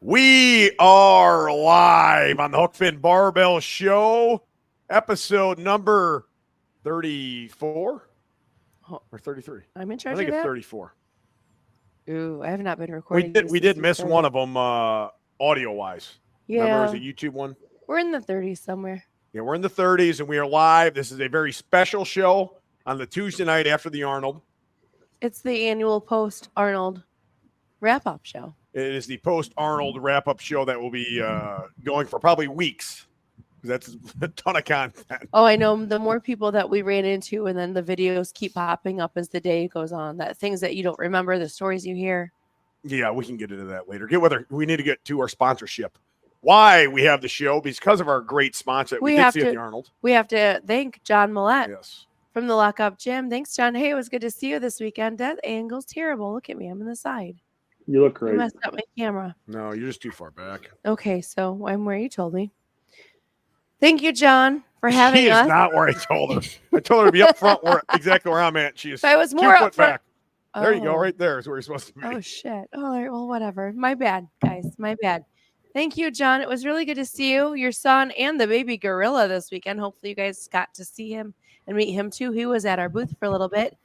We are live on the Huck Finn Barbell Show, episode number 34 or 33. I'm in charge I think of it's that? 34. Ooh, I have not been recording. We did miss one of them audio-wise. Yeah. Remember, it was a YouTube one? We're in the 30s somewhere. Yeah, we're in the 30s, and we are live. This is a very special show on the Tuesday night after the Arnold. It's the annual post-Arnold wrap-up show. It is the post-Arnold wrap-up show that will be going for probably weeks. That's a ton of content. Oh, I know. The more people that we ran into, and then the videos keep popping up as the day goes on. That things that you don't remember, the stories you hear. Yeah, we can get into that later. We need to get to our sponsorship. Why we have the show? Because of our great sponsor that we did see at the Arnold. We have to thank John Millette. Yes. From the Lockup Gym. Thanks, John. Hey, it was good to see you this weekend. That angle's terrible. Look at me. I'm in the side. You look great. You messed up my camera. No, you're just too far back. Okay, so I'm where you told me. Thank you, John, for having She us. is not where I told her. I told her to be up front exactly where I'm at. She is if I was more 2 foot up front. back. There you go. Right there is where you're supposed to be. Oh, shit. All right. Well, whatever. My bad, guys. My bad. Thank you, John. It was really good to see you, your son, and the baby gorilla this weekend. Hopefully you guys got to see him and meet him, too. He was at our booth for a little bit.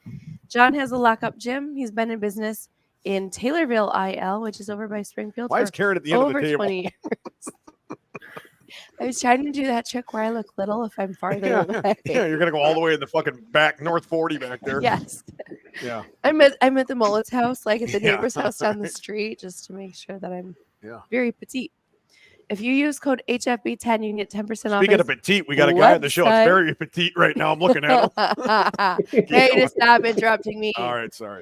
John has a Lockup Gym. He's been in business in Taylorville, IL, which is over by Springfield. Why is Karen at the end of the table? 20 years. I was trying to do that trick where I look little if I'm farther away. Yeah, you're going to go all the way in the fucking back, North 40 back there. Yes. Yeah. I'm at the mullet's house, like at the neighbor's house down the street, just to make sure that I'm very petite. If you use code HFB10, you can get 10% off. Speaking of petite, we got a guy on the show that's very petite right now. I'm looking at him. Hey, just stop interrupting me. All right, sorry.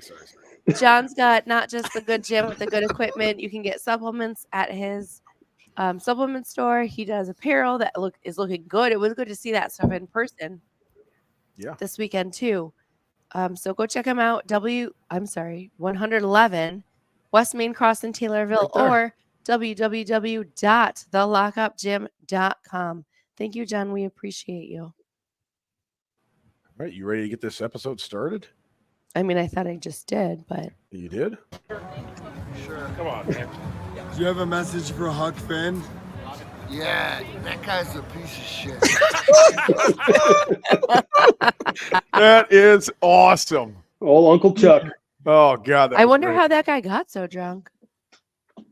John's got not just the good gym with the good equipment. You can get supplements at his supplement store. He does apparel that is looking good. It was good to see that stuff in person. Yeah. This weekend too. So go check him out. 111 West Main Cross in Taylorville, or www.thelockupgym.com. Thank you, John. We appreciate you. All right, you ready to get this episode started? I mean, I thought I just did, but you did? Sure. Come on, man. Do you have a message for Huck Finn? Yeah, that guy's a piece of shit. That is awesome. Old Uncle Chuck. Oh, God. I wonder how that guy got so drunk.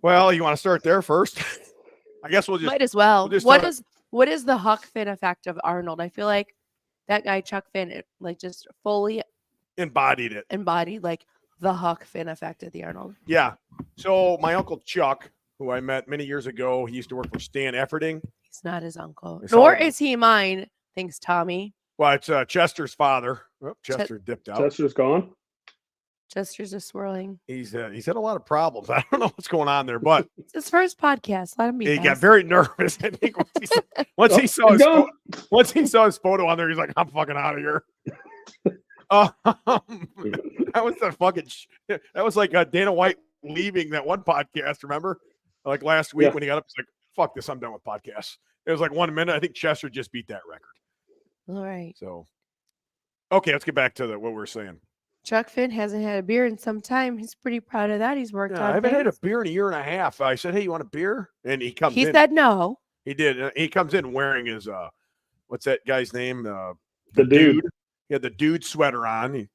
Well, you want to start there first? I guess we'll just... Might as well. We'll What is the Huck Finn effect of Arnold? I feel like that guy, Chuck Finn, like just fully... embodied like the Huck Finn effect at the Arnold. Yeah. So my Uncle Chuck, who I met many years ago, he used to work for Stan Efferding. He's not his uncle. Nor is he mine. Thanks, Tommy. Well, it's Chester's father. Oh, Chester dipped out. Chester's gone. Chester's a swirling. He's had a lot of problems. I don't know what's going on there, but it's his first podcast. Let him be. He got very nervous. I think once he saw his photo on there, he's like, "I'm fucking out of here." That was the fucking. That was like Dana White leaving that one podcast. Remember, like last week when he got up, he's like, "Fuck this, I'm done with podcasts." It was like 1 minute. I think Chester just beat that record. All right. So, okay, let's get back to what we were saying. Chuck Finn hasn't had a beer in some time. He's pretty proud of that. He's worked on. I haven't had a beer in a year and a half. I said, "Hey, you want a beer?" And he comes. He said no. He did. He comes in wearing his what's that guy's name? The dude. He had the dude sweater on.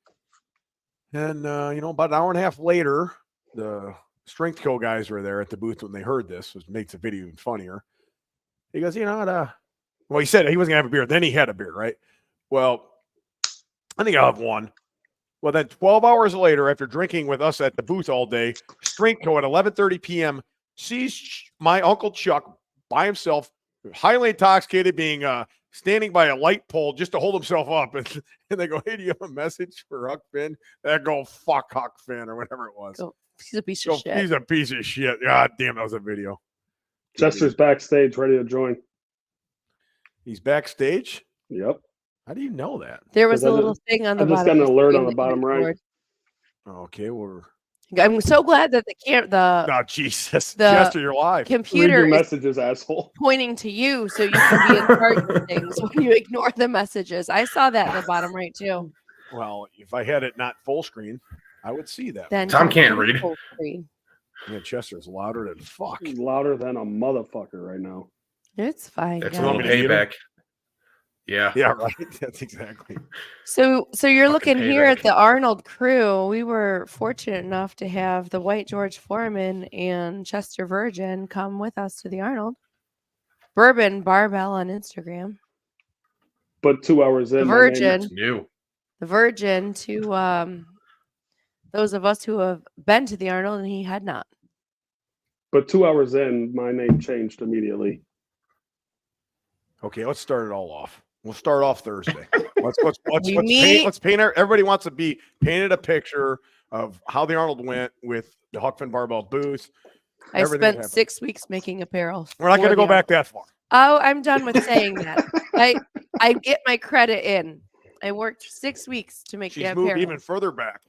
And about an hour and a half later, the Strength Co guys were there at the booth when they heard this, which makes the video even funnier. He goes, well, he said he wasn't gonna have a beer. Then he had a beer, right? Well, I think I'll have one. Well, then 12 hours later, after drinking with us at the booth all day, Strength Co at 11:30 p.m. sees my Uncle Chuck by himself, highly intoxicated, being standing by a light pole just to hold himself up. And they go, "Hey, do you have a message for Huck Finn?" They go, "Fuck Huck Finn," or whatever it was. Oh, he's a piece of shit. He's a piece of shit. God damn, that was a video. Chester's backstage ready to join. He's backstage? Yep. How do you know that? There was a little thing on the bottom. I just got an alert on the bottom right. Okay, I'm so glad that oh, Jesus. Chester, you're live. Computer read your messages, asshole. Pointing to you so you can be in charge of things when you ignore the messages. I saw that in the bottom right too. Well, if I had it not full screen, I would see that. Then Tom can't read. Full screen. Yeah, Chester's louder than fuck. He's louder than a motherfucker right now. It's fine. It's a guys. little me to eat 'em? payback. Yeah. Yeah, right. That's exactly. So you're Fucking looking here payback. at the Arnold crew. We were fortunate enough to have the White George Foreman and Chester Virgin come with us to the Arnold. Bourbon Barbell on Instagram. But 2 hours in, The my name- Virgin. It's new. The Virgin to those of us who have been to the Arnold and he had not. But 2 hours in, my name changed immediately. Okay, let's start it all off. We'll start off Thursday. Let's We paint. meet- Let's paint. Everybody wants to be painted a picture of how the Arnold went with the Huck Finn barbell booth. I Everything spent happened. 6 weeks making apparel. We're not for going to the go back Arnold. that far. Oh, I'm done with saying that. I get my credit in. I worked 6 weeks to make She's the moved apparel. even further back.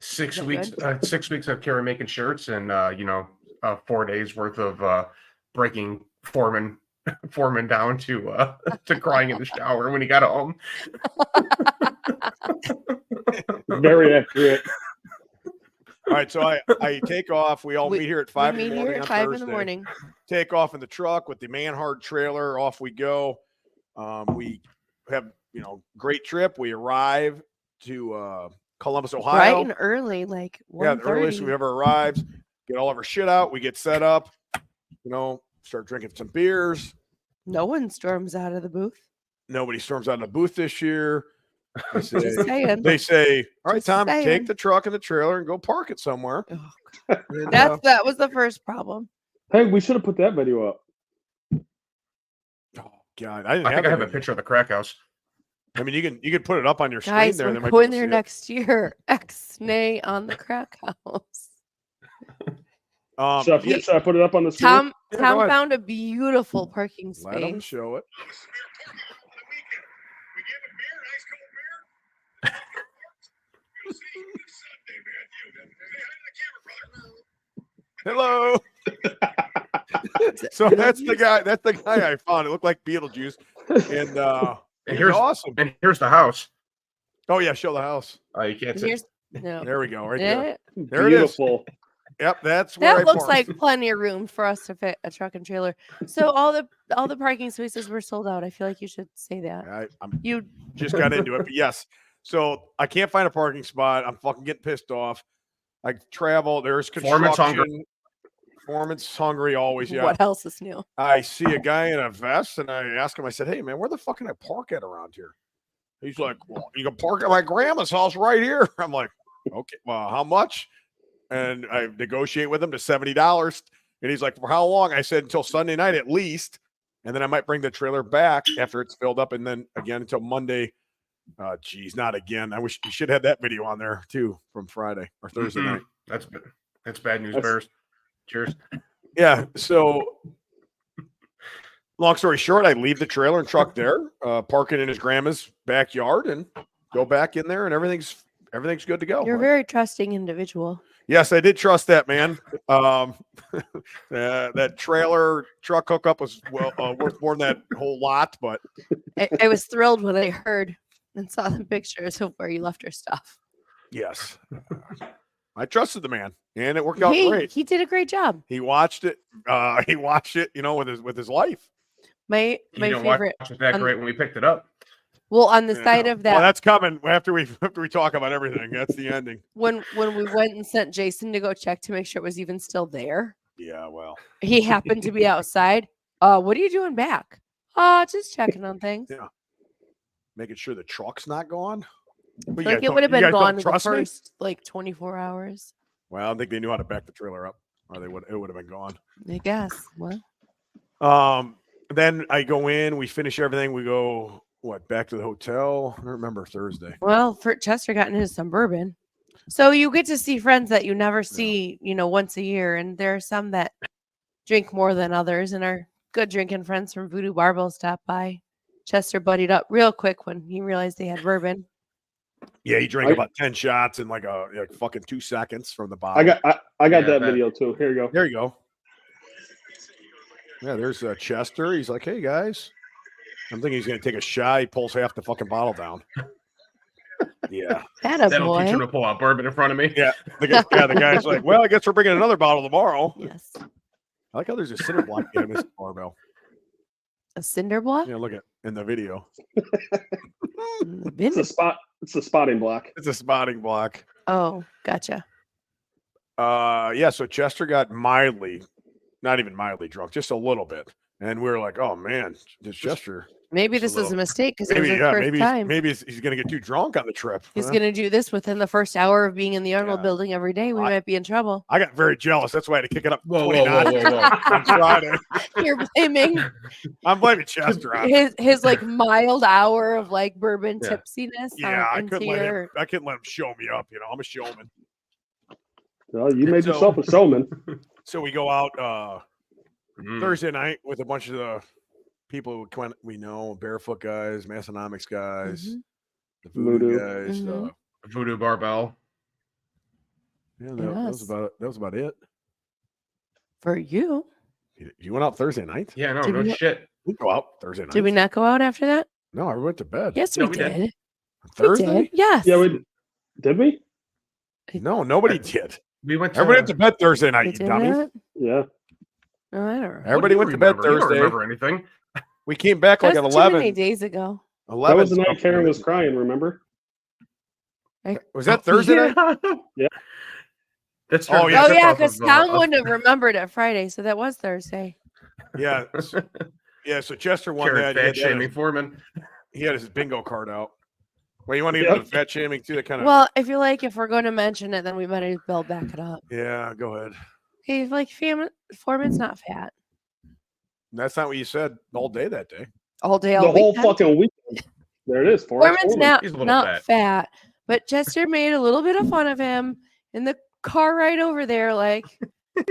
6 that weeks. good? 6 weeks of Carrie making shirts, and 4 days worth of breaking Foreman down to crying in the shower when he got home. Very accurate. All right, so I take off. We all We- meet here at We 5 in meet the here morning at on 5 in Thursday. the morning. Take off in the truck with the man-hard trailer. Off we go. We have great trip. We arrive to Columbus, Ohio. Bright and early, like Yeah, the earliest 1:30. we ever arrives. Get all of our shit out. We get set up. Start drinking some beers. No one storms out of the booth. Nobody storms out of the booth this year. They Just say, saying. they say, all right, Just Tom, saying. take the truck and the trailer and go park it somewhere. Oh, And, that was the first problem. Hey, we should have put that video up. oh God, I didn't I think I have a video. picture of the crack house. I mean, you can put it up on your screen Guys, there. we're They might be going able to there see it. next year. X-nay on the crack house. Yeah, Should I put it up on the screen? Tom Yeah, go ahead. found a beautiful parking let them space. show it. Hello. So that's the guy. That's the guy I found. It looked like Beetlejuice, and And he's here's awesome. And here's the house. Oh yeah, show the house. You can't And see. here's- no. There we go. Right there. Yeah, There it is. Beautiful. Yep, that's where that I looks parked. like plenty of room for us to fit a truck and trailer. So all the parking spaces were sold out. I feel like you should say that. I'm You just got into it, but yes. So I can't find a parking spot. I'm fucking getting pissed off. I travel. There's construction. Foreman's hungry. Foreman's hungry always. Yeah. What else is new? I see a guy in a vest, and I ask him. I said, "Hey, man, where the fuck can I park at around here?" He's like, "Well, you can park at my grandma's house right here." I'm like, "Okay, well, how much?" And I negotiate with him to $70. And he's like, "For how long?" I said, "Until Sunday night at least, and then I might bring the trailer back after it's filled up, and then again until Monday." Geez, not again. I wish you should have that video on there too from Friday or Thursday Mhm. night. That's bad news, That's- Bears. Cheers. Yeah. So, long story short, I leave the trailer and truck there, park it in his grandma's backyard, and go back in there, and everything's good to go. You're a very trusting individual. Yes, I did trust that, man. That trailer truck hookup was worth more than that whole lot, but I was thrilled when I heard and saw the pictures of where you left your stuff. yes, I trusted the man, and it worked out He great. did a great job. He watched it. He watched it, with his life. My You didn't favorite. watch it that on- great when we picked it up. Well, on the Yeah. side of that, Well, that's coming after we talk about everything. That's the ending. when we went and sent Jason to go check to make sure it was even still there, Yeah, well, he happened to be outside. What are you doing back? Just checking on things. Yeah. making sure the truck's not gone. But Like you it would have guys been don't gone in the trust me? first 24 hours. Well, I don't think they knew how to back the trailer up, or it would have been gone. I guess. Well, Then I go in, we finish everything, we go back to the hotel. I don't remember Thursday. for Chester got into some bourbon. So you get to see friends that you never see, once a year. And there are some that drink more than others, and our good drinking friends from Voodoo Barbell stopped by. Chester buddied up real quick when he realized they had bourbon. Yeah, he drank about 10 shots in like fucking 2 seconds from the bottle. I got Yeah, that that- video too. Here you go. There you go. Yeah, there's Chester. He's like, "Hey guys," I'm thinking he's gonna take a shot. He pulls half the fucking bottle down. Yeah. That a That'll teach him boy. to pull out bourbon in front of me. Yeah. The guy's like, well, I guess we're bringing another bottle tomorrow. Yes. I like how there's a cinder block behind Mr. Barbell. A cinder block? Yeah, look at in the video. In the It's bin? a spot. It's a spotting block. It's a spotting block. Oh, gotcha. Yeah, so Chester got mildly, not even mildly drunk, just a little bit. And we were like, oh man, this Chester. Maybe Just a this was a little- mistake because it was Maybe, his yeah, first time. maybe he's gonna get too drunk on the trip. He's huh? going to do this within the first hour of being in the Arnold Yeah. building every day. We I- might be in trouble. I got very jealous. That's why I had to kick it up. Whoa, 29 on Friday. You're blaming I'm blaming Chester on. his like mild hour of like bourbon Yeah. tipsiness. Yeah, I into couldn't let him. your- I couldn't let him show me up. I'm a showman. Well, you made So- yourself a showman. So we go out Mm. Thursday night with a bunch of the people we know, Barefoot guys, Massonomics guys, Mhm. the Voodoo Voodoo. guys. Mhm. Voodoo barbell. Yeah, that was Yes. about it. For you. You went out Thursday night? Yeah, no, Did no we- shit. We go out Thursday night. Did we not go out after that? No, I went to bed. Yes, No, we we did. did. Thursday? We did. Yes. Yeah, we did we? No, nobody did. We went to. Everybody went to bed Thursday night, We you did dummy. not? Yeah. No, I don't know. What Everybody do you went to bed remember? You don't Thursday. remember anything? We came back like That's at too many 11. days ago. 11 That was the night something. Karen was crying. Remember? Was that Thursday night? Yeah. That's Oh, her yeah. Oh tip yeah, off because of, Tom wouldn't have remembered it Friday, so that was Thursday. Yeah. Yeah, so Chester won Karen that. fat shaming Foreman. He had his bingo card out. Well, you want to get into Yep. the fat shaming too? That kind of. Well, if you like, if we're going to mention it, then we might as well back it up. Yeah, go ahead. Okay, like Foreman's not fat That's not what you said all day that day. all day, The all whole weekend. fucking weekend. There it is. Foreman's Foreman. not He's a little not fat. fat, but Chester made a little bit of fun of him in the car ride over there. Like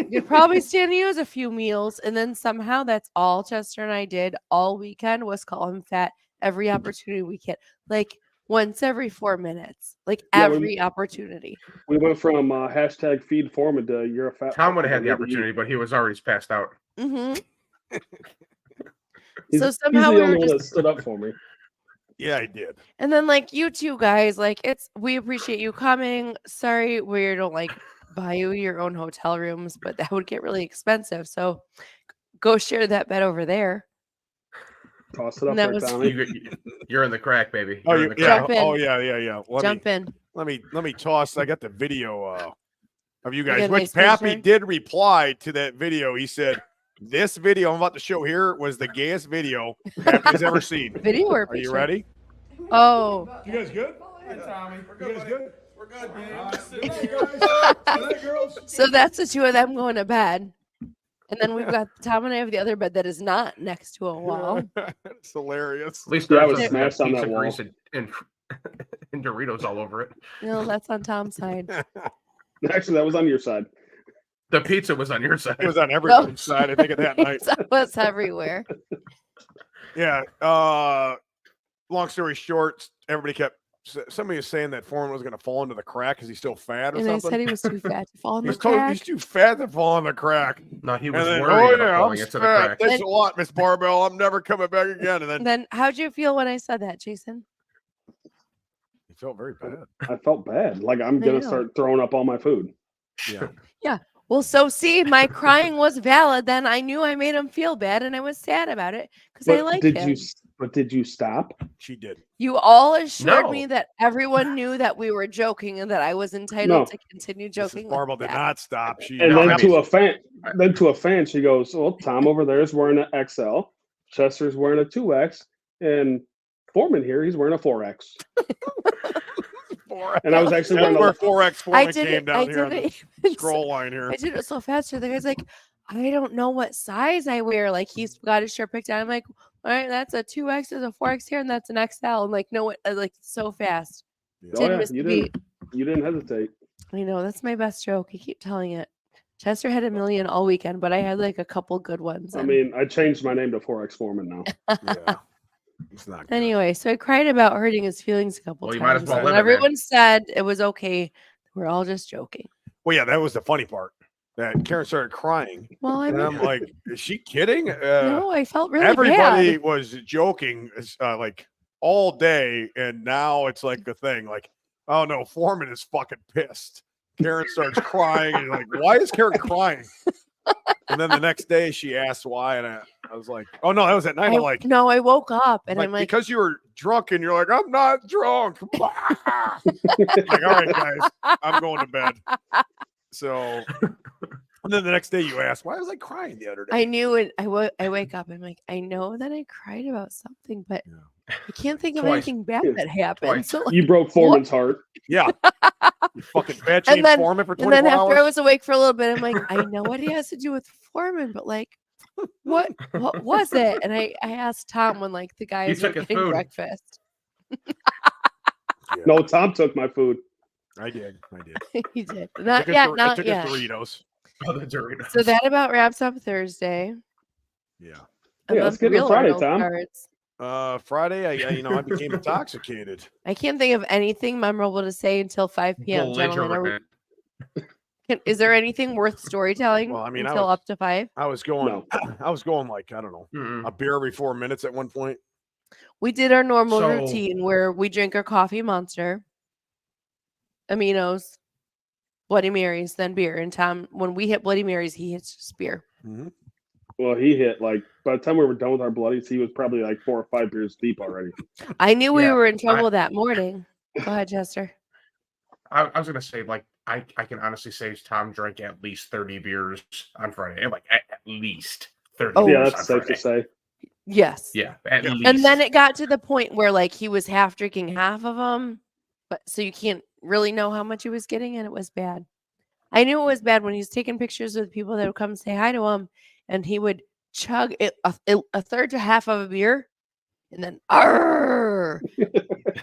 you could probably stand to use a few meals, and then somehow that's all Chester and I did all weekend was call him fat every opportunity we get, like once every 4 minutes, like Yeah, every opportunity. We went from hashtag feed Foreman to you're a fat. Tom would have had fucker, the maybe you- opportunity, but he was already passed out. hmm He's, So he's somehow the we only were one just that stood up for me. Yeah, I did. And then like you two guys, like we appreciate you coming. Sorry, we don't like buy you your own hotel rooms, but that would get really expensive. So go share that bed over there. Toss it up And that there, was- Tommy. You're in the crack, baby. Oh, You're in the yeah. crack. Jump in. Oh, yeah. Jump in. Let me toss. I got the video of you got guys, a which nice Pappy picture? did reply to that video. He said, "This video I'm about to show here was the gayest video Pappy's ever seen." Video or Are you picture? ready? Oh, You guys good? Hey, Tommy. We're You guys good? We're good, man. Girls. so that's the two of them going to bed. And then we've got Tom and I have the other bed that is not next to a wall. It's hilarious. At least Yeah, I ours was doesn't have smashed on pizza that wall. grease and and Doritos all over it. No, that's on Tom's side. Actually, that was on your side. The pizza was on your side. It was on everybody's side, I think, at that night. It was everywhere. Yeah. Long story short, everybody kept. Somebody was saying that Foreman was going to fall into the crack because he's still fat or And I something. said he was too fat to fall in the He's told crack. he's too fat to fall in the crack. No, he was And then, worried about I'm falling into the fat. crack. Thanks And- a lot, Miss Barbell. I'm never coming back again. And then Then how'd you feel when I said that, Jason? he felt very bad. I felt bad. Like I'm I gonna know. start throwing up all my food. Yeah. Well, so see, my crying was valid. Then I knew I made him feel bad, and I was sad about it because I like did him. you? But did you stop? She did. You all assured me No. that everyone knew that we were joking and that I was entitled No. to continue Mrs. joking. Barbell like did that. not stop. She And No, then I to mean- a fan, she goes, "Well, Tom over there is wearing an XL. Chester's wearing a 2X, and Foreman here, he's wearing a 4X." And I was actually That's wearing where a 4X I Foreman did came it. down I here on did the it. even scroll line here. I did it so fast. The guy's like, I don't know what size I wear. Like he's got his shirt picked out. I'm like, all right, that's a 2X, there's a 4X here, and that's an XL. I'm like, no, like so fast. Yeah. Oh, Didn't yeah, miss you the didn't. beat. You didn't hesitate. I know that's my best joke. I keep telling it. Chester had a million all weekend, but I had like a couple good ones. I and- mean, I changed my name to 4X Foreman now. Yeah. It's not good. Anyway, so I cried about hurting his feelings a couple Well, you times. might as well and live it, man. everyone said it was okay. We're all just joking. Well, yeah, that was the funny part. That Karen started crying. Well, I And I'm like, is she kidding? no, I felt really Everybody bad. was joking. Like all day, and now it's like the thing. Like, oh no, Foreman is fucking pissed. Karen starts crying, and you're like, why is Karen crying? And then the next day she asked why, and I was like, oh no, that was at night. I'm like, no, I woke up and I'm like, because you were drunk, and you're like, I'm not drunk. I'm like, all right, guys, I'm going to bed. So, and then the next day you asked, why was I crying the other day? I knew it. I wake up. I'm like, I know that I cried about something, but I can't think of anything bad that happened. Twice. So, like, You broke Foreman's heart. Yeah. You fucking bitch. And then- Foreman for and 24 then after I hours. was awake for a little bit, I'm like, I know what he has to do with Foreman, but like, what was it? And I asked Tom when like the guys were took his getting food. breakfast. Yeah, No, Tom took my food. I did. He did. I Not took yet. I Not took yet. his Doritos. Oh, the Doritos. So that about wraps up Thursday. Yeah. And Yeah, let's then get into real Friday, Arnold Tom. cards. Friday, I became intoxicated. I can't think of anything memorable to say until 5 p.m. Gentlemen, Belligerent. is there anything worth storytelling Well, I mean, I until was- up to 5? I was going. No. I was going like, I don't know, Mm-mm. a beer every 4 minutes at one point. We did our normal So- routine where we drink our coffee Monster, Aminos, Bloody Marys, then beer. And Tom, when we hit Bloody Marys, he hits just beer. Mm-hmm. Well, he hit like by the time we were done with our bloodies, he was probably like 4 or 5 beers deep already. I knew we Yeah, were in trouble that morning. Go ahead, Chester. I was gonna say, like, I can honestly say Tom drank at least 30 beers on Friday. Like at least 30 Oh. beers Yeah, on that's safe to Friday. say. Yes. Yeah, at least. And then it got to the point where like he was half drinking half of them, but so you can't really know how much he was getting, and it was bad. I knew it was bad when he was taking pictures with people that would come say hi to him, and he would chug it a third to half of a beer, and then arr,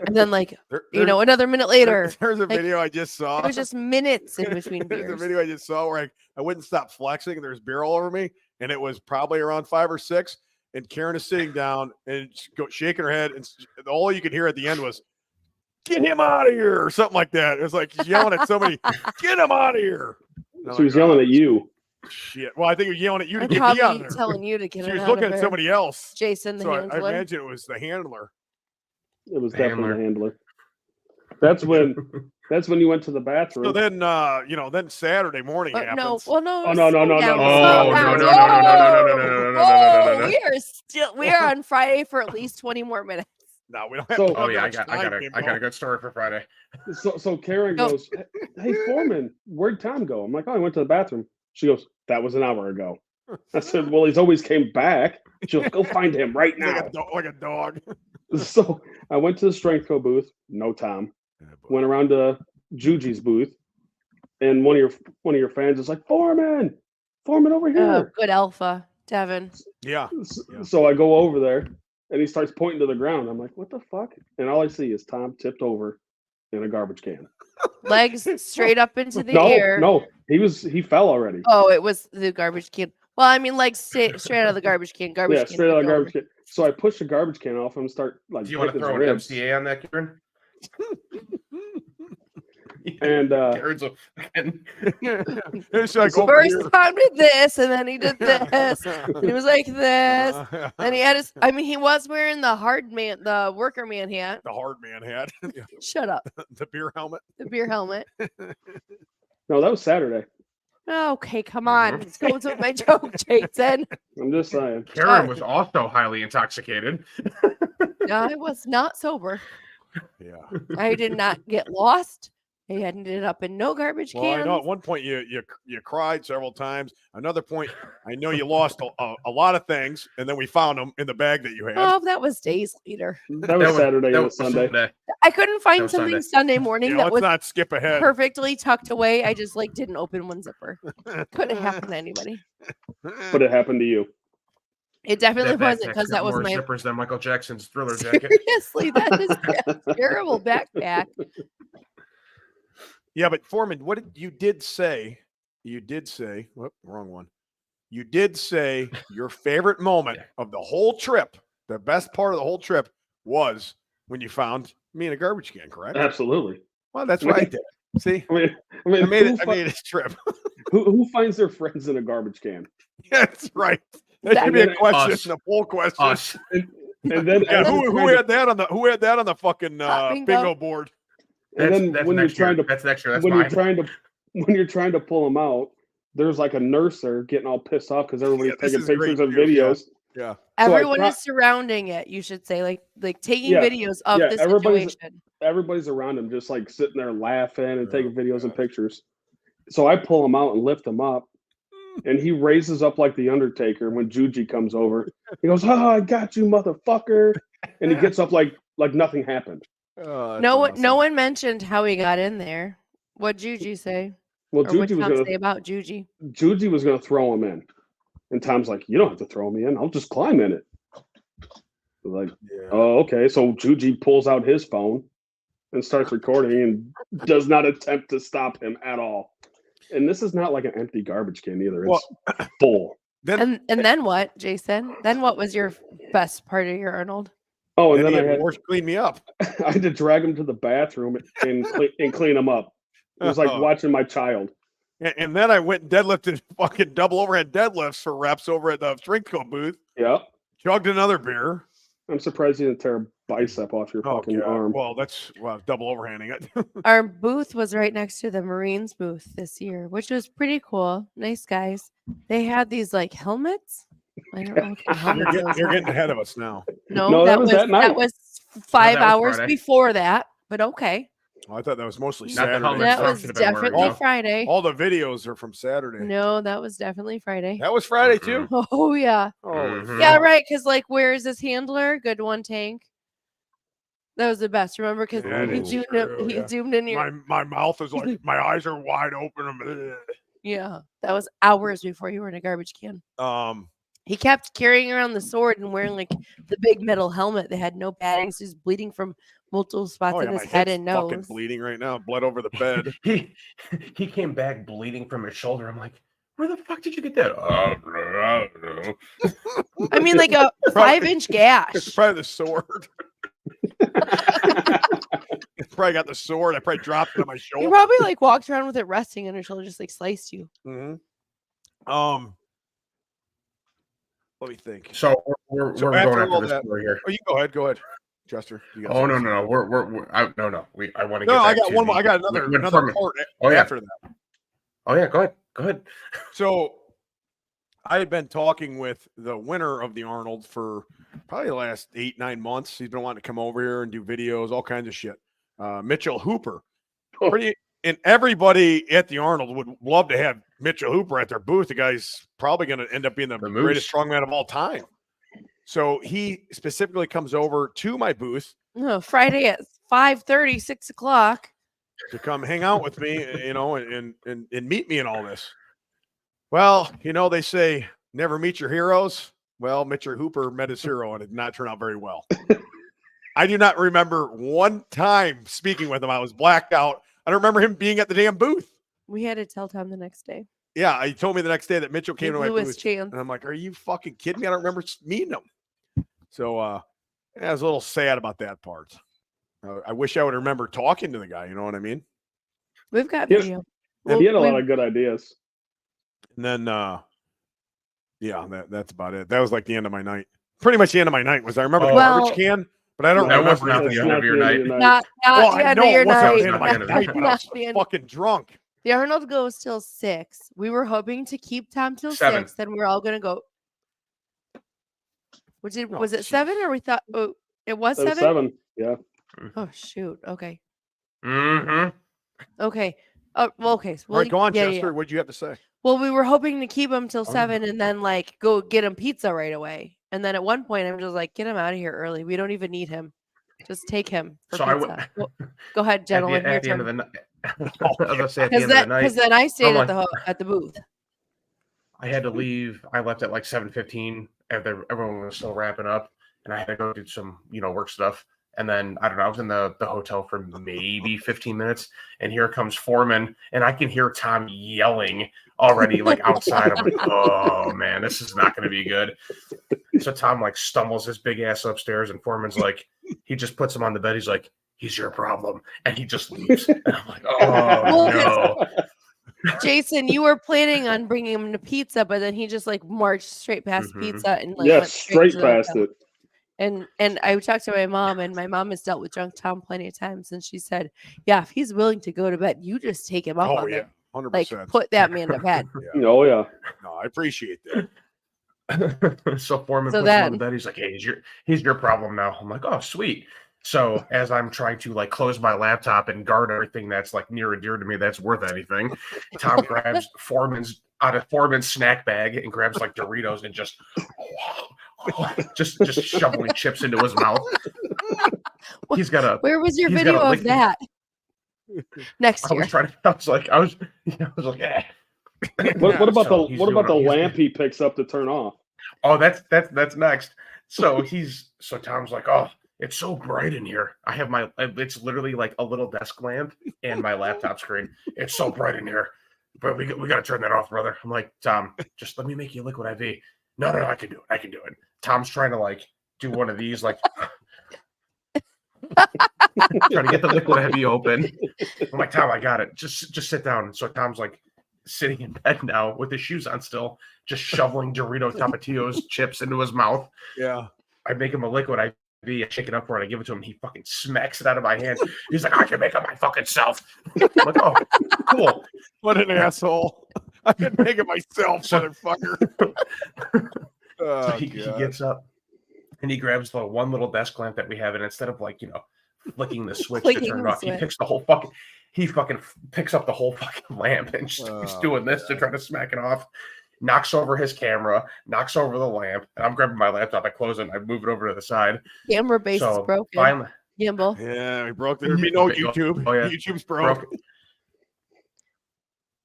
and then like another minute later, There's a like, video I just saw. it was just minutes in between There's a beers. video I just saw where I wouldn't stop flexing, and there's beer all over me, and it was probably around 5 or 6. And Karen is sitting down and shaking her head, and all you could hear at the end was, "Get him out of here," or something like that. It was like she's yelling at somebody, "Get him out of here." And I'm She was like, yelling "Oh, at you. shit." Well, I think he was yelling at you to I'm get me out of probably there. telling you to get She it was out looking of at there. somebody else. Jason, the So I handler. imagine it was the handler. It was Handler. definitely the handler. That's when you went to the bathroom. So then, then Saturday morning No, happens. well, no. Oh, no, slow no, no, down, no, slow no, down. no, Whoa, we are still. We are on Friday for at least 20 more minutes. No, we don't have. So- to Oh have yeah, that much time, I got a good story for Friday. So Karen Go. goes, "Hey Foreman, where'd Tom go?" I'm like, "Oh, I went to the bathroom." She goes, "That was an hour ago." I said, "Well, he's always came back." She goes, "Go find him right He's like now." like a dog. So I went to the strength co booth. No Tom. Went around to Juji's booth, and one of your fans is like, Foreman over Oh, here." good alpha, Devin. Yeah. So I go over there, and he starts pointing to the ground. I'm like, "What the fuck?" And all I see is Tom tipped over in a garbage can. Legs straight up into the No, air. no, he fell already. Oh, it was the garbage can. Well, I mean, legs straight out of the garbage can. Garbage Yeah, can. straight out of tipped the garbage over. can. So I push the garbage can off and start like Do you want to hitting throw his an ribs. MCA on that, Karen? And Karen's It's like over First here. time did this, and then he did this. He was like this. Then he had his. I mean, he was wearing the worker man hat. the hard man hat, Shut up. the beer helmet. The beer helmet. no, that was Saturday. Okay, come on. This goes with my joke, Jason. I'm just saying. Karen was also highly intoxicated. No, I was not sober. Yeah. I did not get lost. I ended up in no garbage Well, I cans. know at one point you cried several times. Another point, I know you lost a lot of things, and then we found them in the bag that you had. Oh, that was days later. That was Saturday and Sunday. I couldn't find was something Sunday. Sunday morning Yeah, that let's was not skip ahead. perfectly tucked away. I just like didn't open one zipper. Couldn't happen to anybody. But it happened to you. It definitely That wasn't backpack's because got that was more my zippers than Michael Jackson's Thriller jacket. seriously. That is a terrible backpack. Yeah, but Foreman, what you did say? Whoop, wrong one. You did say your favorite moment of the whole trip, the best part of the whole trip, was when you found me in a garbage can. Correct? Absolutely. Well, that's what I did. See, I mean, I made it trip. who finds their friends in a garbage can? That's right. That should be a question, a poll question. Us. And then Yeah, as you're who trying to- had that on the fucking Bingo. bingo board? and then That's when you're next year. trying to That's next year. That's when mine. you're trying to pull them out, there's like a nurser getting all pissed off because everybody's this taking is great pictures and too, yeah. videos. Yeah. So I Everyone pro- is surrounding it. You should say like taking Yeah, videos of yeah, the everybody's- situation. Everybody's around him, just like sitting there laughing and taking videos and God. pictures. So I pull him out and lift him up, and he raises up like the Undertaker when Juji comes over. He goes, "Oh, I got you, motherfucker!" And he gets up like nothing happened. Oh, that's No awesome. one mentioned how he got in there. What Juji say? Well, Or what Juji Tom was say gonna about Juji? throw him in, and Tom's like, "You don't have to throw me in. I'll just climb in it." Like, Yeah. oh, okay. So Juji pulls out his phone and starts recording and does not attempt to stop him at all. And this is not like an empty garbage can either. It's Well, full. Then And then what, Jason? Then what was your best part of your Arnold? Oh, and then then he I had had Morse clean me up. I had to drag him to the bathroom and clean him up. It was like Oh. watching my child. And then I went and deadlifted fucking double overhead deadlifts for reps over at the strength coach booth. Yeah. Chugged another beer. I'm surprised you didn't tear a bicep off your Oh, fucking God. arm. Well, that's double overhanding it. Our booth was right next to the Marines booth this year, which was pretty cool. Nice guys. They had these like helmets. I don't know. What the helmets You're those getting are. ahead of us now. No, that was that night. That was 5 that was hours Friday. before that, but okay. Oh, I thought that was mostly Not the Saturday. helmet That Tom was should have been wearing, definitely though. Friday. All the videos are from Saturday. No, that was definitely Friday. That was Friday too. Oh yeah. Holy Mhm. Yeah, fuck. right. Because like, where is this handler? Good one tank. That was the best. Remember, because That he is zoomed true, in, he yeah. zoomed in here. My mouth is like my eyes are wide open. Yeah, that was hours before you were in a garbage can. Um, He kept carrying around the sword and wearing like the big metal helmet that had no padding, so he's bleeding from multiple spots oh in yeah, my his head head's and fucking nose. bleeding right now. Blood over the bed. He came back bleeding from his shoulder. I'm like, where the fuck did you get that? I don't know. I mean, like a 5-inch It's gash. probably the sword. Probably got the sword. I probably dropped it on my He shoulder. probably like walked around with it resting on his shoulder, just like sliced you. Mhm. Let me think. So we're So going after after all this that- story here. Oh, you go ahead, Chester. You got Oh no something? no no. I want to get. No, I back got to one more. the- I got another when another Foreman- part Oh, yeah. after that. Oh yeah, go ahead. So I had been talking with the winner of the Arnold for probably the last 8-9 months. He's been wanting to come over here and do videos, all kinds of shit. Mitchell Hooper. Oh. And everybody at the Arnold would love to have Mitchell Hooper at their booth. The guy's probably going to end up being the The greatest Moose. strongman of all time. So he specifically comes over to my booth No, Friday at 5:30, 6 o'clock. to come hang out with me, and meet me in all this. Well, they say never meet your heroes. Well, Mitchell Hooper met his hero, and it did not turn out very well. I do not remember one time speaking with him. I was blacked out. I don't remember him being at the damn booth. We had to tell Tom the next day. Yeah, he told me the next day that Mitchell came to my blew his booth, chance. and I'm like, "Are you fucking kidding me? I don't remember meeting him." So, I was a little sad about that part. I wish I would remember talking to the guy. You know what I mean? We've got Yes. video. And he had a lot we- of good ideas. And then, that's about it. That was like the end of my night. Pretty much the end of my night was I remember the Well- garbage can, but I don't That remember was not anything the else. end of your night. not Well, the I end know of your it wasn't night. the end of my Not night, but I was Not the end. fucking drunk. The Arnold goes till 6. We were hoping to keep Tom till 7. 6. Then we're all gonna go. Was it Oh, 7 or we thought? Oh, it was That was 7. 7. Yeah. Oh shoot. Okay. Mm-hmm. Okay. Well, okay. So All right, go on, yeah, Chester. yeah. What'd you have to say? Well, we were hoping to keep him till Oh. 7 and then like go get him pizza right away. And then at one point, I'm just like, get him out of here early. We don't even need him. Just take him for So I pizza. Go ahead, At gentlemen. the end of the night. I was gonna say at the Because end of the night, then I stayed I'm at the booth. I had to leave. I left at like 7:15 after everyone was still wrapping up, and I had to go do some, work stuff. And then I don't know, I was in the hotel for maybe 15 minutes, and here comes Foreman, and I can hear Tom yelling already, like outside. I'm like, oh man, this is not going to be good. So Tom like stumbles his big ass upstairs, and Foreman's like, he just puts him on the bed. He's like, he's your problem, and he just leaves. And I'm like, oh no. Jason, you were planning on bringing him to pizza, but then he just like marched straight past Mhm. pizza and like Yeah, went straight to the past hotel. it. And I talked to my mom, and my mom has dealt with Drunk Tom plenty of times, and she said, "Yeah, if he's willing to go to bed, you just take him up Oh on yeah, it. 100%. Like put that man to bed." Yeah. Oh yeah. No, I appreciate that. So Foreman So puts him on the then- bed. He's like, "Hey, he's your problem now." I'm like, "Oh, sweet." So as I'm trying to like close my laptop and guard everything that's like near and dear to me that's worth anything, Tom grabs Foreman's snack bag and grabs like Doritos and just shoveling chips into his mouth. He's got a. Where was your he's video got a of that? Next I year. was trying to. I was like, eh. What about So the he's what about the doing- he's- lamp he picks up to turn off? Oh, that's next. So Tom's like, "Oh, it's so bright in here. I have it's literally like a little desk lamp and my laptop screen. It's so bright in here, but we got to turn that off, brother." I'm like, "Tom, just let me make you liquid IV." No, I can do it. Tom's trying to like do one of these, like trying to get the liquid IV open. I'm like, "Tom, I got it. Just sit down." So Tom's like sitting in bed now with his shoes on still, just shoveling Dorito Tapatios chips into his mouth. Yeah. I make him a liquid IV, I shake it up for it, I give it to him, he fucking smacks it out of my hand. He's like, "I can make it my fucking self." I'm like, "Oh, cool." What an asshole. I can make it myself, motherfucker. So he gets up and he grabs the one little desk lamp that we have, and instead of like, flicking the switch to turn it off, he picks up the whole fucking lamp and starts doing this to try to smack it off. Knocks over his camera, knocks over the lamp, and I'm grabbing my laptop, I close it, and I move it over to the side. Camera base is broken. Finally, Gimbal. Yeah, we broke. There'd be no YouTube. Oh, yeah. YouTube's broke.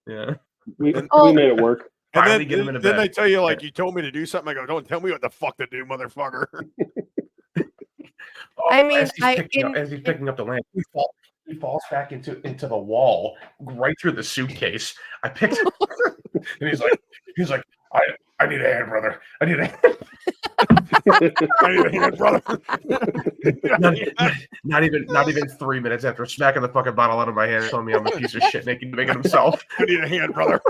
Yeah. We Oh. made it work. And Finally get him in a then bed. they tell you, like, you told me to do something. I go, "Don't tell me what the fuck to do, motherfucker." I mean, as he's picking up the lamp, he falls back into the wall, right through the suitcase. I picked it, and he's like, I need a hand, brother. I need a hand. I need a hand, brother. Not even 3 minutes after smacking the fucking bottle out of my hand, telling me I'm a piece of shit, making it himself. I need a hand, brother.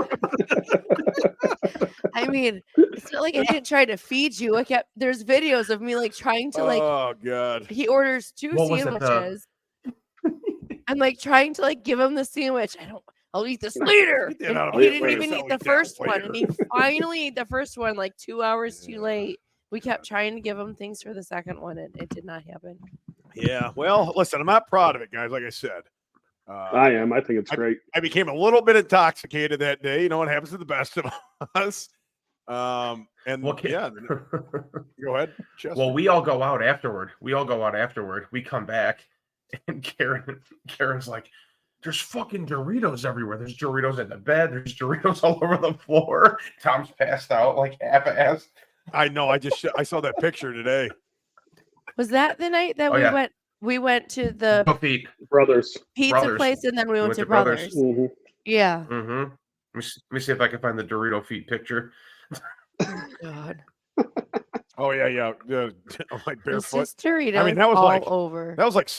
I mean, it's not like I didn't try to feed you. There's videos of me like trying to like. Oh god. He orders 2 What was it, sandwiches. I'm like trying to like give him the sandwich. I'll eat this later. Get that out of And he my didn't face. even I'll eat the eat that first one, and he later. finally ate the first one like 2 hours too Yeah. late. We kept trying to give him things for the second one, and it did not happen. Yeah. Well, listen, I'm not proud of it, guys. Like I said, I am. I think it's great. I became a little bit intoxicated that day. You know what happens to the best of us. And Okay. go ahead. Chester. Well, we all go out afterward. We come back, and Karen's like, "There's fucking Doritos everywhere. There's Doritos in the bed. There's Doritos all over the floor." Tom's passed out like half-assed. I know. I saw that picture today. Was that the night that Oh, yeah. we went to the No feet. Brothers. pizza Brothers. place, and then we went to Brothers. Brothers? Mhm. Yeah. Mm-hmm. Let me see if I can find the Dorito feet picture. Oh, God. Oh yeah. Like It's barefoot. just Doritos I mean, that was all like- over. That was like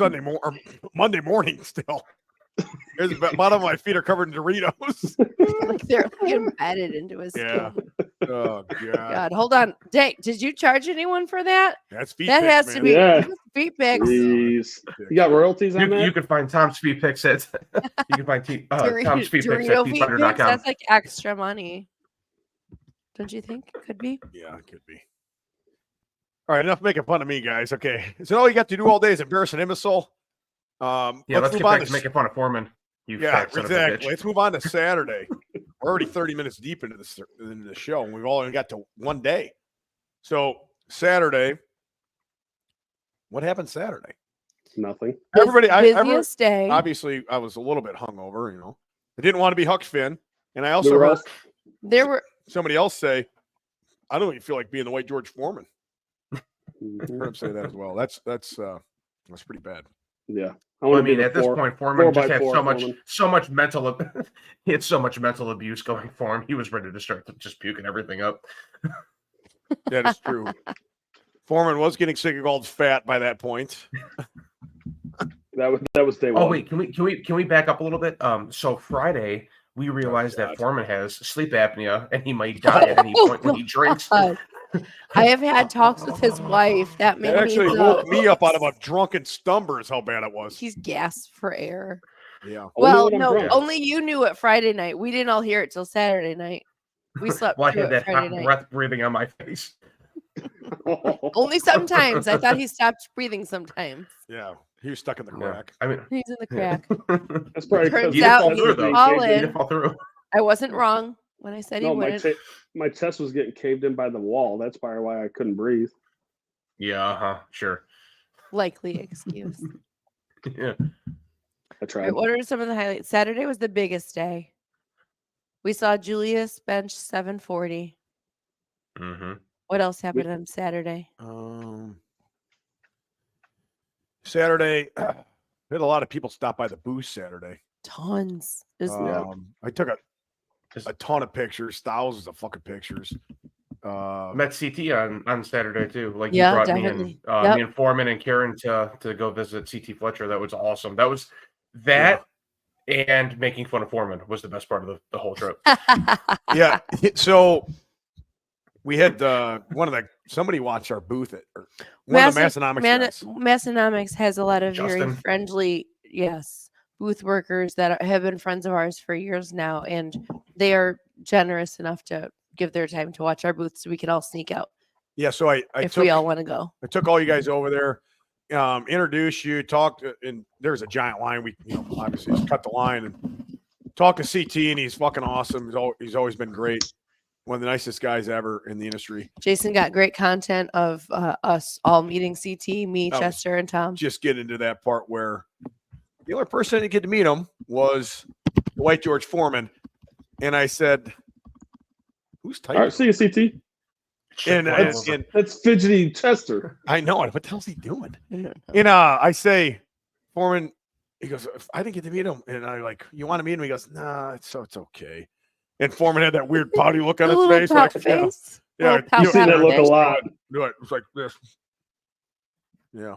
Monday morning still. There's the bottom of my feet are covered in Doritos. Like they're like embedded into his Yeah. skin. Oh god. God, hold on. Did you charge anyone for that? That's feet. That pics, has to man. be Yeah. feet pics. Jeez. You got royalties on that? You can find Tom's feet pics at you can find Tom's feet pics at Dorito feet pics, feetfinder.com. that's like extra money. Don't you think? Could be. Yeah, it could be. All right, enough making fun of me, guys. Okay, so all you got to do all day is embarrass an imbecile. Yeah, let's move get on back to making fun of Foreman. You Yeah, fat son of a exactly. bitch. Let's move on to Saturday. We're already 30 minutes deep into the show, and we've only got to one day. So Saturday, what happened Saturday? Nothing. Everybody, Busiest day. obviously, I was a little bit hungover. You know, I didn't want to be Huck Finn, and I We also were heard all- There were somebody else say, "I don't even feel like being the white George Foreman." I Mhm. heard him say that as well. That's pretty bad. Yeah. Well, I wanna be mean, the at this four- point, Foreman just had 4x4 so much mental. He had so much mental abuse going for him. He was ready to start just puking everything up. That is true. Foreman was getting sick of called fat by that point. That was day one. Oh wait, can we back up a little bit? So Friday we realized that God. Foreman has sleep apnea and he might die at any point when he drinks. God. I have had talks with his wife. That It man actually needs woke me up out of a drunken slumber. Is how bad it was. He's gasped for air. Yeah. Well, when I'm no, drunk. only you knew it Friday night. We didn't all hear it till Saturday night. We slept Well, I through had it that Friday hot night. breath breathing on my face. Only sometimes. I thought he stopped breathing sometimes. Yeah. He was stuck in the Yeah. crack. I mean, He's in the crack. That's probably Turns because You didn't out fall he's through, though. all You in. didn't fall through. I wasn't wrong when I said he No, wouldn't. my chest was getting caved in by the wall. That's probably why I couldn't breathe. Yeah, sure. Likely excuse. Yeah. I All tried. right, what are some of the highlights? Saturday was the biggest day. We saw Julius bench 740. Mm-hmm. What else happened on Saturday? Saturday, we had a lot of people stop by the booth Saturday. Tons. I took a ton of pictures, thousands of fucking pictures. Met CT on Saturday too. Like Yeah, you brought definitely. me and Foreman and Karen to go visit CT Fletcher. That was awesome. That was and making fun of Foreman was the best part of the whole trip. Yeah. So we had somebody watched our booth at one of the Massonomics guys. Massonomics has a lot of very Justin. friendly, booth workers that have been friends of ours for years now, and they are generous enough to give their time to watch our booth so we can all sneak out. Yeah. So we all want to go. I took all you guys over there, introduced you, talked, and there's a giant line. We, obviously just cut the line and talk to CT, and he's fucking awesome. He's always been great. One of the nicest guys ever in the industry. Jason got great content of us all meeting CT, me, Chester, and Tom. Just get into that part where the only person that didn't get to meet him was the White George Foreman. And I said, who's typing? All right, see you, CT. And That's fidgety Chester. I know it. What the hell's he doing? I don't know. And I say, Foreman, he goes, I didn't get to meet him. And I like, you want to meet him? He goes, nah, it's okay. And Foreman had that weird pouty look on his face. Like, face. Yeah, you see that look a lot. Do it. It's like this. Yeah.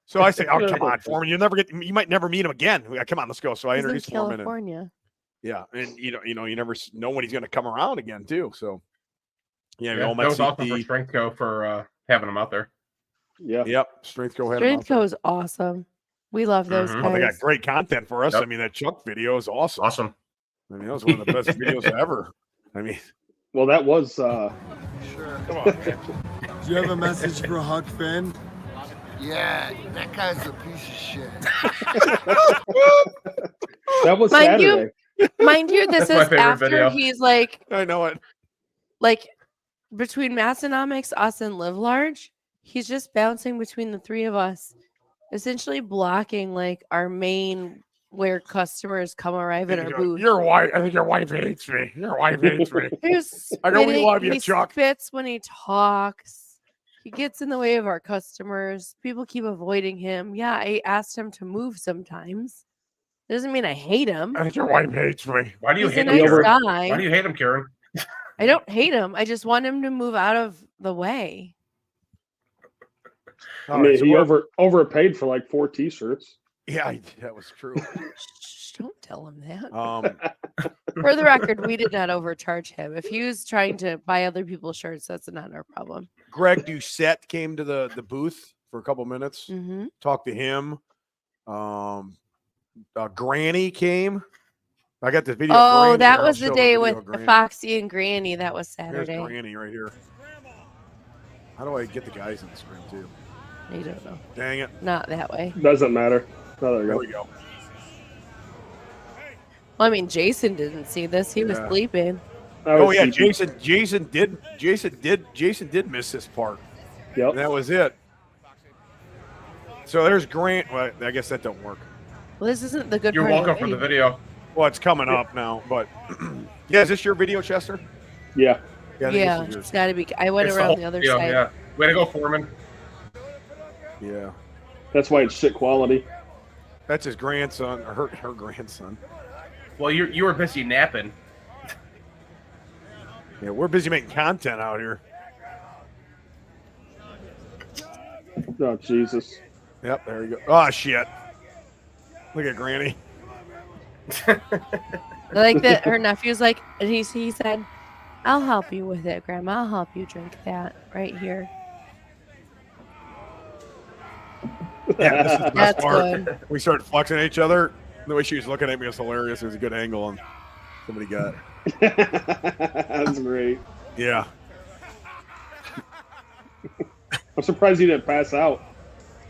So I say, oh, come on, Foreman. You might never meet him again. Come on, let's go. So I introduced Foreman. California. Yeah. And you never know when he's going to come around again too. So yeah, that was awesome for Strength Co for having him out there. Yeah. Yep. Strength Co. Strength Co is awesome. We love those guys. Oh, they got great content for us. Yep. I mean, that Chuck video is awesome. Awesome. I mean, that was one of the best videos ever. I mean, well, that was. Sure. Come on, man. Do you have a message for Huck Finn? Yeah, that guy's a piece of shit. That was Saturday. Mind you, this is after video. He's like, I know it. Like between Massonomics, us, and Live Large, he's just bouncing between the three of us, essentially blocking like our main where customers come arrive at our booth. Your wife, I think your wife hates me. Your wife hates me. I know we love you, Chuck. He spits when he talks. He gets in the way of our customers. People keep avoiding him. Yeah, I asked him to move sometimes. Doesn't mean I hate him. I think your wife hates me. Why do you hate him, Karen? Why do you hate him, Karen? I don't hate him. I just want him to move out of the way. I mean, he overpaid for like 4 T-shirts. Yeah, that was true. Shh, don't tell him that. For the record, we did not overcharge him. If he was trying to buy other people's shirts, that's not our problem. Greg Doucette came to the booth for a couple minutes. Mm-hmm. Talked to him. Granny came. I got this video. Oh, that was the day with Foxy and Granny. That was Saturday. There's Granny right here. How do I get the guys in the screen too? I don't know. Dang it. Not that way. Doesn't matter. Oh, there we go. Well, I mean, Jason didn't see this. He was sleeping. Oh yeah, Jason did miss this part. Yep. And that was it. So there's Grant. Well, I guess that don't work. Well, this isn't the good You're part welcome for the video. Well, it's coming up now, but yeah, is this your video, Chester? Yeah. Yeah, it's got to be. I went around the other side. Yeah. Way to go, Foreman. Yeah. That's why it's shit quality. That's his grandson, or her grandson. Well, you were busy napping. Yeah, we're busy making content out here. Oh, Jesus. Yep, there you go. Oh, shit. Look at Granny. I like that her nephew's like, and he said, I'll help you with it, Grandma. I'll help you drink that right here. Yeah, this is the best That's part. good. We started flexing at each other. The way she was looking at me was hilarious. It was a good angle on somebody got. That's great. Yeah. I'm surprised you didn't pass out.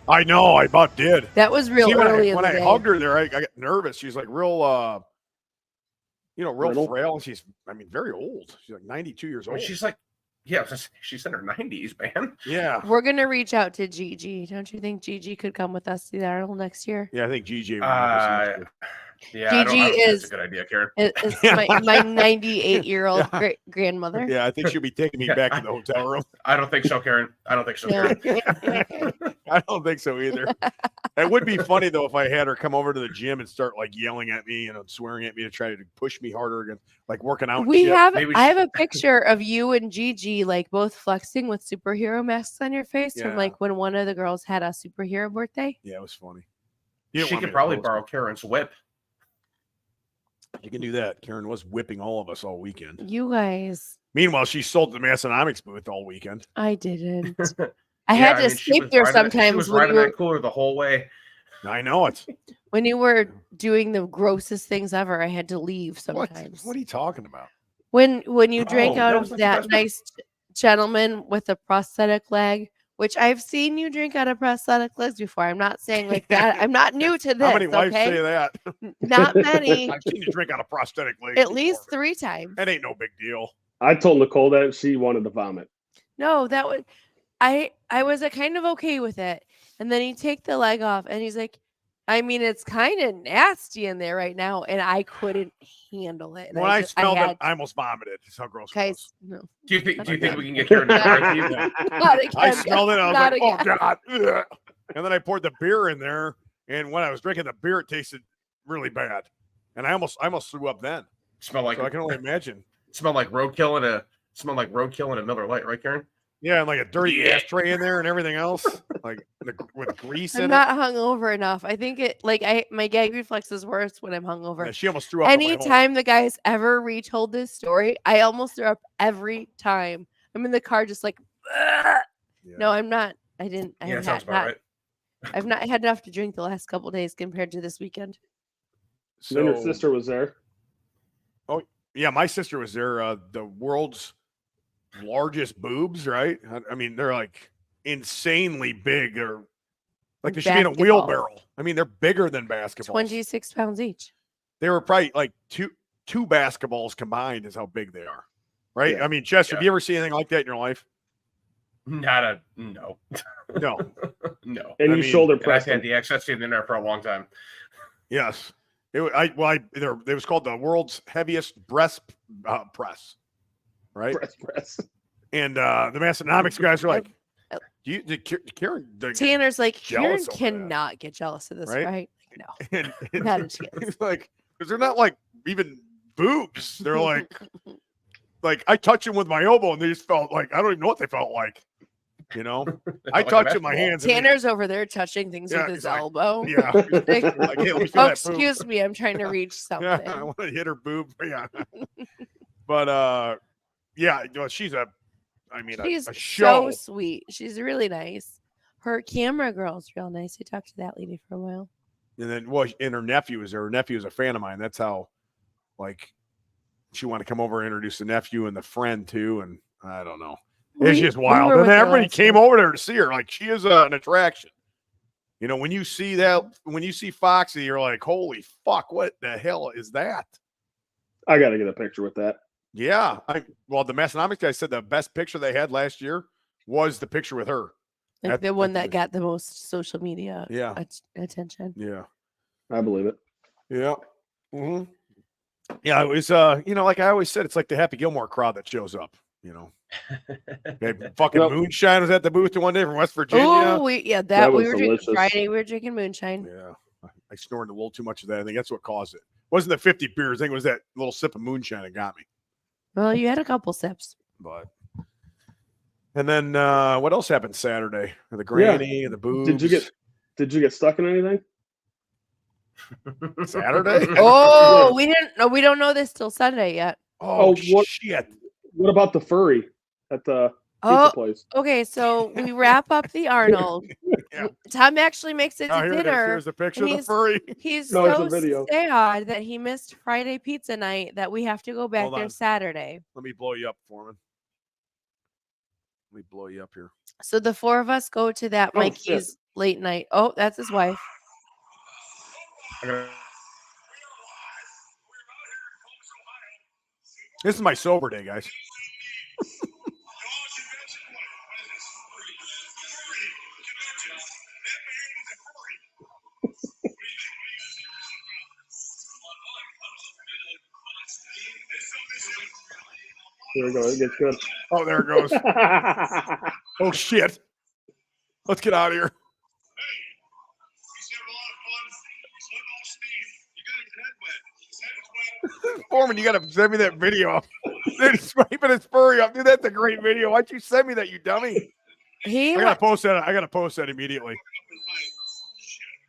I know. I about did. That was real See, early in when the I day. hugged her there, I got nervous. She's like real, real Brittle? frail. And she's, very old. She's like 92 years old. She's like, yeah, she's in her 90s, man. Yeah. We're gonna reach out to Gigi. Don't you think Gigi could come with us to the Arnold next year? Yeah, I think GJ. Yeah, I don't think that's a good idea, Karen. It's my 98-year-old great grandmother. Yeah, I think she'll be taking me back to the hotel room. I don't think so, Karen. I don't think so, No. Karen. I don't think so either. It would be funny though if I had her come over to the gym and start like yelling at me, swearing at me to try to push me harder again, like working out. We and have. Maybe I have a picture of you and Gigi like both flexing with superhero masks on your face from Yeah. like when one of the girls had a superhero birthday. Yeah, it was funny. She could probably borrow Karen's whip. You can do that. Karen was whipping all of us all weekend. You guys, Meanwhile, she sold the Massonomics booth all weekend. I didn't. I had to she escape was there riding sometimes She was when riding you that were cooler the whole way. I know it. when you were doing the grossest things ever. I had to leave sometimes. What are you talking about? When you drank Oh, out that of was the that best nice gentleman with a prosthetic leg, which I've seen you drink out of prosthetic legs before. I'm not saying like that. I'm not new to this. How many wives okay? say that? Not many. I've seen you drink out of prosthetic legs. At before. least 3 times. That ain't no big deal. I told Nicole that she wanted to vomit. No, that was I was kind of okay with it. And then he take the leg off and he's like, I mean, it's kind of nasty in there right now. And I couldn't handle it. And When I smelled had it, I almost vomited. That's how gross it guys, was. no. Do you think we can get Karen to correct you? Not again. I smelled it. I was Not like, again. oh, God. Ugh. And then I poured the beer in there. And when I was drinking the beer, it tasted really bad. And I almost threw up then. Smell like So I can only imagine. smell like roadkill in a Miller Lite, right, Karen? Yeah, and like a dirty Yeah. ashtray in there and everything else. Like with grease I'm in not hungover enough. I think it my gag reflex is worse when I'm it. hungover. Yeah, she almost threw up. on my whole- Anytime the guys ever retold this story, I almost throw up every time. I'm in the car just like, "Ugh." Yeah. No, I'm not. I didn't. I Yeah, have that sounds not, about right. I've not had enough to drink the last couple days compared to this weekend. Then her So, sister was there. yeah, my sister was there. The world's largest boobs, right? I mean, they're like insanely big, or like they should be in a Basketballs. wheelbarrow. I mean, they're bigger than basketballs. 26 pounds each. They were probably like two basketballs combined is how big they are, right? Yeah. I mean, Chester, Yeah. have you ever seen anything like that in your life? No. No. No. And I you mean, shoulder And I've pressed had him. the access in there for a long time. Yes. It was called the world's heaviest breast press, right? Press. And the Massonomics guys are like, Karen, Tanner's like, Karen jealous over that. cannot get jealous of this, Right? right? No. and Not a chance. he's like, because they're not like even boobs. They're like I touch them with my elbow, and they just felt like I don't even know what they felt like. I Like a touch with my basketball. hands. and they- Tanner's over there touching things Yeah, with his he's like, elbow. Yeah. Like, Like, hey, let me feel oh, that boob. excuse me, I'm trying to reach something. Yeah, I want to hit her boob. Yeah. But yeah, she's a She's show. so sweet. She's really nice. Her camera girl's real nice. I talked to that lady for a while. And then and her nephew was there. Her nephew is a fan of mine. That's how she wanted to come over and introduce the nephew and the friend too. And I don't know. It's just wild. were And with then her everybody last came year. over there to see her. Like she is an attraction. When you see that, when you see Foxy, you're like, holy fuck, what the hell is that? I got to get a picture with that. Yeah. The Massonomics guy said the best picture they had last year was the picture with her. Like the one that the- got the most social media Yeah. attention. Yeah. I believe it. Yeah. Mm-hmm. Yeah. It was, like I always said, it's like the Happy Gilmore crowd that shows up, Okay, fucking Yep. moonshine was at the booth one day from West Virginia. Oh, we That we was were drinking delicious. Friday. We were drinking moonshine. Yeah. I snorted a little too much of that. I think that's what caused it. Wasn't the 50 beers. I think it was that little sip of moonshine that got me. Well, you had a couple sips. But and then what else happened Saturday? The granny and the boobs. Did you get stuck in anything? Saturday? Oh, we didn't know. We don't know this till Sunday yet. Oh, what- shit. What about the furry at the pizza Oh, place? okay. So we wrap up the Arnold. Yeah. Tom actually makes it Oh, to here it is. dinner. Here's a picture and of the furry. He's No, it's a so video. sad that he missed Friday pizza night that we have to go back Hold there on. Saturday. Let me blow you up, Foreman. Let me blow you up here. So the four of us go to that Oh, Mikey's late night. Oh, that's his wife. I'm gonna- This is my sober day, guys. Here we go. It gets good. Oh, there it goes. Oh, shit. Let's get out of here. Foreman, you got to send me that video. Dude, he's wiping his furry up. Dude, that's a great video. Why'd you send me that, you dummy? He I got to post that. I got to post that immediately.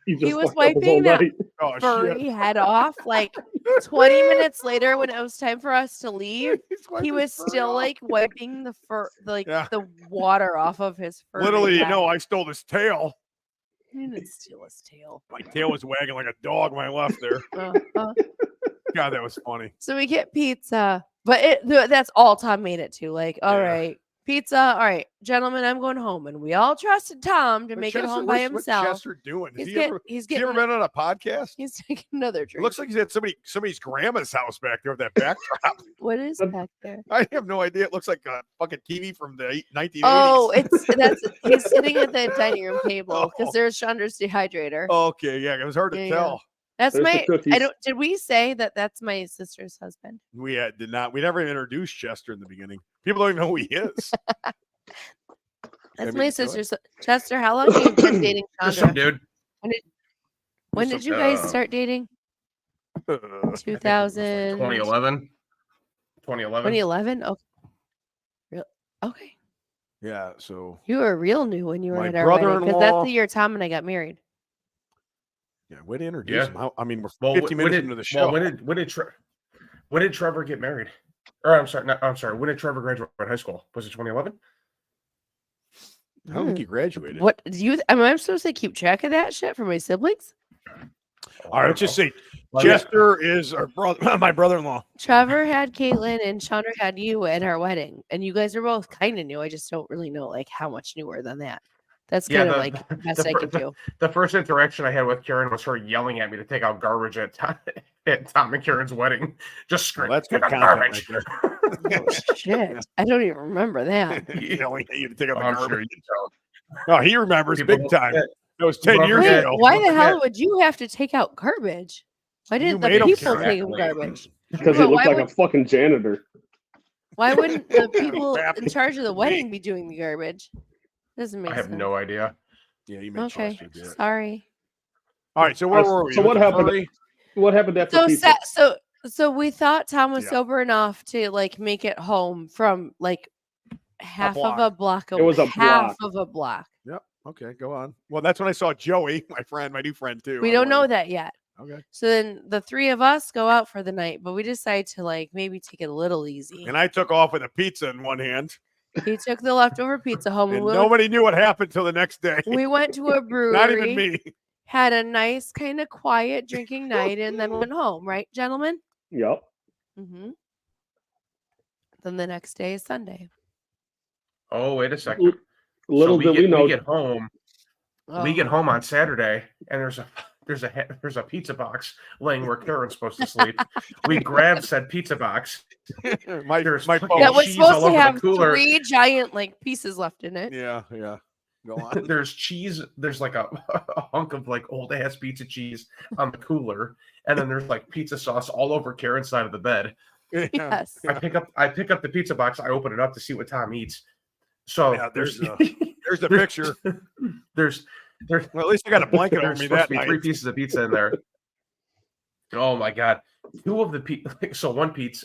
He was fucked up his whole wiping that night. Oh, furry shit. head off like 20 minutes later when it was time for us to leave. He's wiping He was his furry still off. like wiping the Yeah. the water off of his fur. Literally, you know, I stole his tail. He didn't steal his tail. My tail was wagging like a dog when I left there. Uh-huh. God, that was funny. So we get pizza, but that's all Tom made it to. Like, all Yeah. right, pizza. All right, gentlemen, I'm going home, and we all trusted Tom to But make Chester, it home by what's himself. Chester doing? He's Has he ever getting been on a podcast? he's taking another It drink. looks like he's at somebody's grandma's house back there with that backdrop. What is back there? I have no idea. It looks like a fucking TV from the 1980s. Oh, he's sitting at the dining room table because Oh. there's Chandra's dehydrator. Okay, yeah, it was hard to Yeah, tell. That's There's the my. cookies. I don't. Did we say that's my sister's husband? We did not. We never introduced Chester in the beginning. People don't even know who he is. That's mean, my go sister's. Chester, how long have you been dating Just some Chandra? dude. When did you guys start dating? 2000. 2011. 2011. Okay. Okay. Yeah, so You were real new when you were My at our wedding because that's brother-in-law- the year Tom and I got married. yeah, way to introduce Yeah. him. How, I mean, we're Well, 50 minutes did, into the show. Well, when did Trevor get married? Or I'm sorry. When did Trevor graduate high school? Was it 2011? I don't think he graduated. What do you? Am I supposed to keep track of that shit for my siblings? All right, let's just say Well, yeah. Chester is our brother, my brother-in-law. Trevor had Caitlin and Chandra had you at our wedding, and you guys are both kind of new. I just don't really know like how much newer than that. That's Yeah, kind of the- like the best I fir- can do. The first interaction I had with Karen was her yelling at me to take out garbage at Tom and Karen's wedding. Just Well, scream, that's good "Take out content garbage." Oh, shit, I don't even remember that. Yelling at you to take out the I'm garbage. sure you can tell. Oh, he remembers People big don't time. forget. That was 10 Well, years Wait, ago. why the Don't hell forget. would you have to take out garbage? Why didn't made 'em the people carry take it. garbage? Because he Well, looked why like a would- fucking janitor. Why wouldn't the Yeah, people crap. in charge of the wedding be doing the garbage? Doesn't make I have sense. no idea. Yeah, he made Okay, Chester do it. sorry. All right, so where were we? So With what the happened? furry? What happened after So pizza? so we thought Tom was Yeah. sober enough to like make it home from like half of a block. It was a half block. of a block. Yep. Okay, go on. Well, that's when I saw Joey, my new friend too. We on the don't know way. that yet. Okay. So then the three of us go out for the night, but we decide to like maybe take it a little easy. And I took off with a pizza in one hand, He took the leftover pizza home. and We went, nobody knew what happened till the next day. we went to a brewery. Not even me. Had a nice kind of quiet drinking night, and then went home. Right, gentlemen? Yep. Mm-hmm. Then the next day is Sunday. Oh, wait a second. Little did we know. we get home. We get Oh. home on Saturday, and there's a pizza box laying where Karen's supposed to sleep. We grab said pizza box. my There's my fucking phone. That was cheese all supposed to over the have cooler. 3 giant like pieces left in it. Yeah. Go on. There's cheese. There's like a hunk of like old ass pizza cheese on the cooler, and then there's like pizza sauce all over Karen's side of the bed. Yeah. Yes. I pick up the pizza box. I open it up to see what Tom eats. So Yeah, there's the there's picture. there's Well, at least I got a blanket over there's me supposed that to be night. 3 pieces of pizza in there. Oh my god! 2 of the so one piece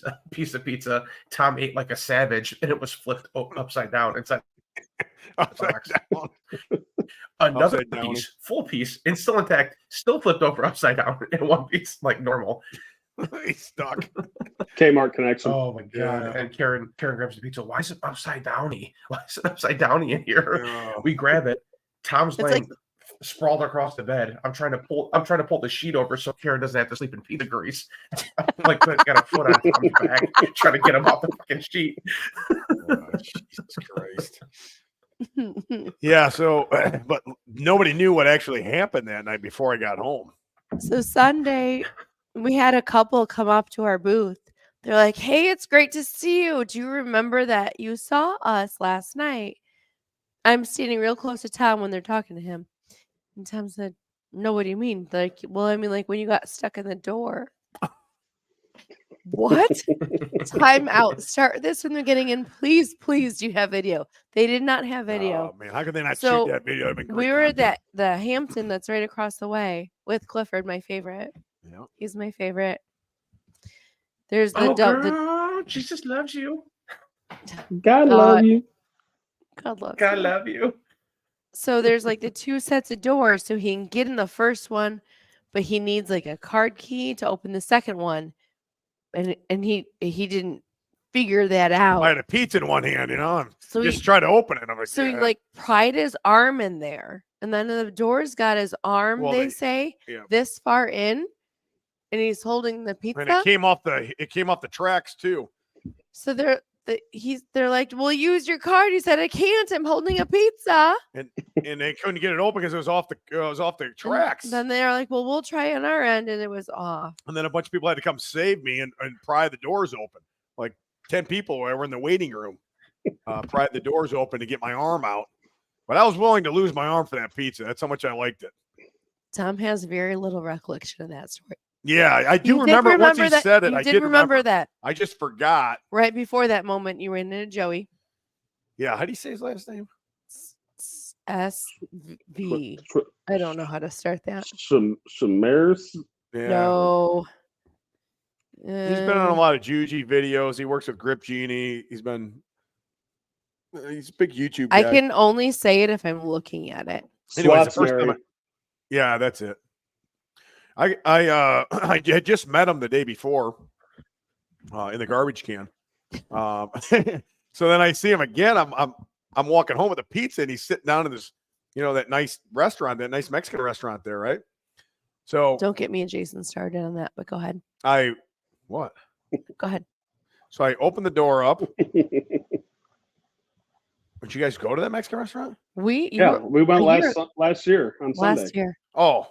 of pizza Tom ate like a savage, and it was flipped upside down inside. Upside box. down. Another Upside down. piece, full piece, and still intact, still flipped over upside down in one piece like normal. He's stuck. Kmart connection. Oh my god! Yeah. And Karen grabs the pizza. Why is it upside downy? Why is it upside downy in here? Oh. We grab it. Tom's It's laying sprawled across the bed. I'm trying to pull the sheet over so Karen doesn't have to sleep in pizza grease. I'm like got a foot on Tom's back, trying to get him off the fucking sheet. Oh, Jesus Christ. Yeah, so but nobody knew what actually happened that night before I got home. So Sunday, we had a couple come up to our booth. They're like, "Hey, it's great to see you. Do you remember that you saw us last night?" I'm standing real close to Tom when they're talking to him. And Tom said, "No, what do you mean?" Like, well, I mean, like when you got stuck in the door. What? Time out. Start this when they're getting in. Please, do you have video? They did not have video. Oh man, how could they not So, shoot that video? It'd been great We were at content. the Hampton that's right across the way with Clifford, my favorite. Yeah. He's my favorite. There's the Oh, the girl, Jesus loves you. God love you. God loves God you. love you. So there's like the two sets of doors, so he can get in the first one, but he needs like a card key to open the second one, and he didn't figure that out. I had a pizza in one hand, and So just try to open it. I'm like, So he yeah. like pried his arm in there, and then the door's got his arm. Well, they they- say yeah. this far in, and he's holding the pizza. And it came off the tracks too. So they're like, "Well, use your card." He said, "I can't. I'm holding a pizza." And they couldn't get it open because it was off the tracks. And then they're like, "Well, we'll try on our end," and it was off. And then a bunch of people had to come save me and pry the doors open. Like 10 people were in the waiting room, pried the doors open to get my arm out. But I was willing to lose my arm for that pizza. That's how much I liked it. Tom has very little recollection of that story. Yeah, I do You did remember once he that. said it. You I did remember that. I just forgot. Right before that moment, you ran into Joey. Yeah, how do you say his last name? SV. I don't know how to start that. Shamaris. Yeah. No. He's been on a lot of Juji videos. He works with Grip Genie. He's a big YouTube guy. I can only say it if I'm looking at it. Anyways, the first time yeah, that's it. I had just met him the day before in the garbage can. So then I see him again. I'm walking home with a pizza, and he's sitting down in this, that nice restaurant, that nice Mexican restaurant there, right? So Don't get me and Jason started on that, but go ahead. What? Go ahead. So I opened the door up. Would you guys go to that Mexican restaurant? We went last year on Sunday. Last year. Oh,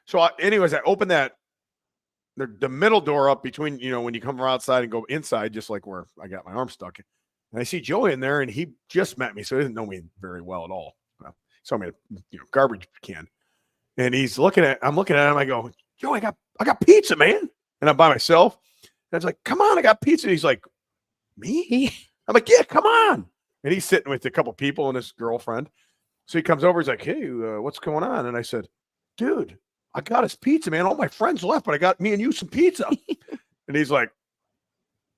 so anyways, I opened the middle door up between, when you come outside and go inside, just like where I got my arm stuck. And I see Joey in there, and he just met me, so he didn't know me very well at all. He saw me at a garbage can, and I'm looking at him. I go, Joey, I got pizza, man, and I'm by myself. And I was like, come on, I got pizza. And he's like, me? I'm like, yeah, come on. And he's sitting with a couple people and his girlfriend. So he comes over. He's like, hey, what's going on? And I said, dude, I got us pizza, man. All my friends left, but I got me and you some pizza. And he's like,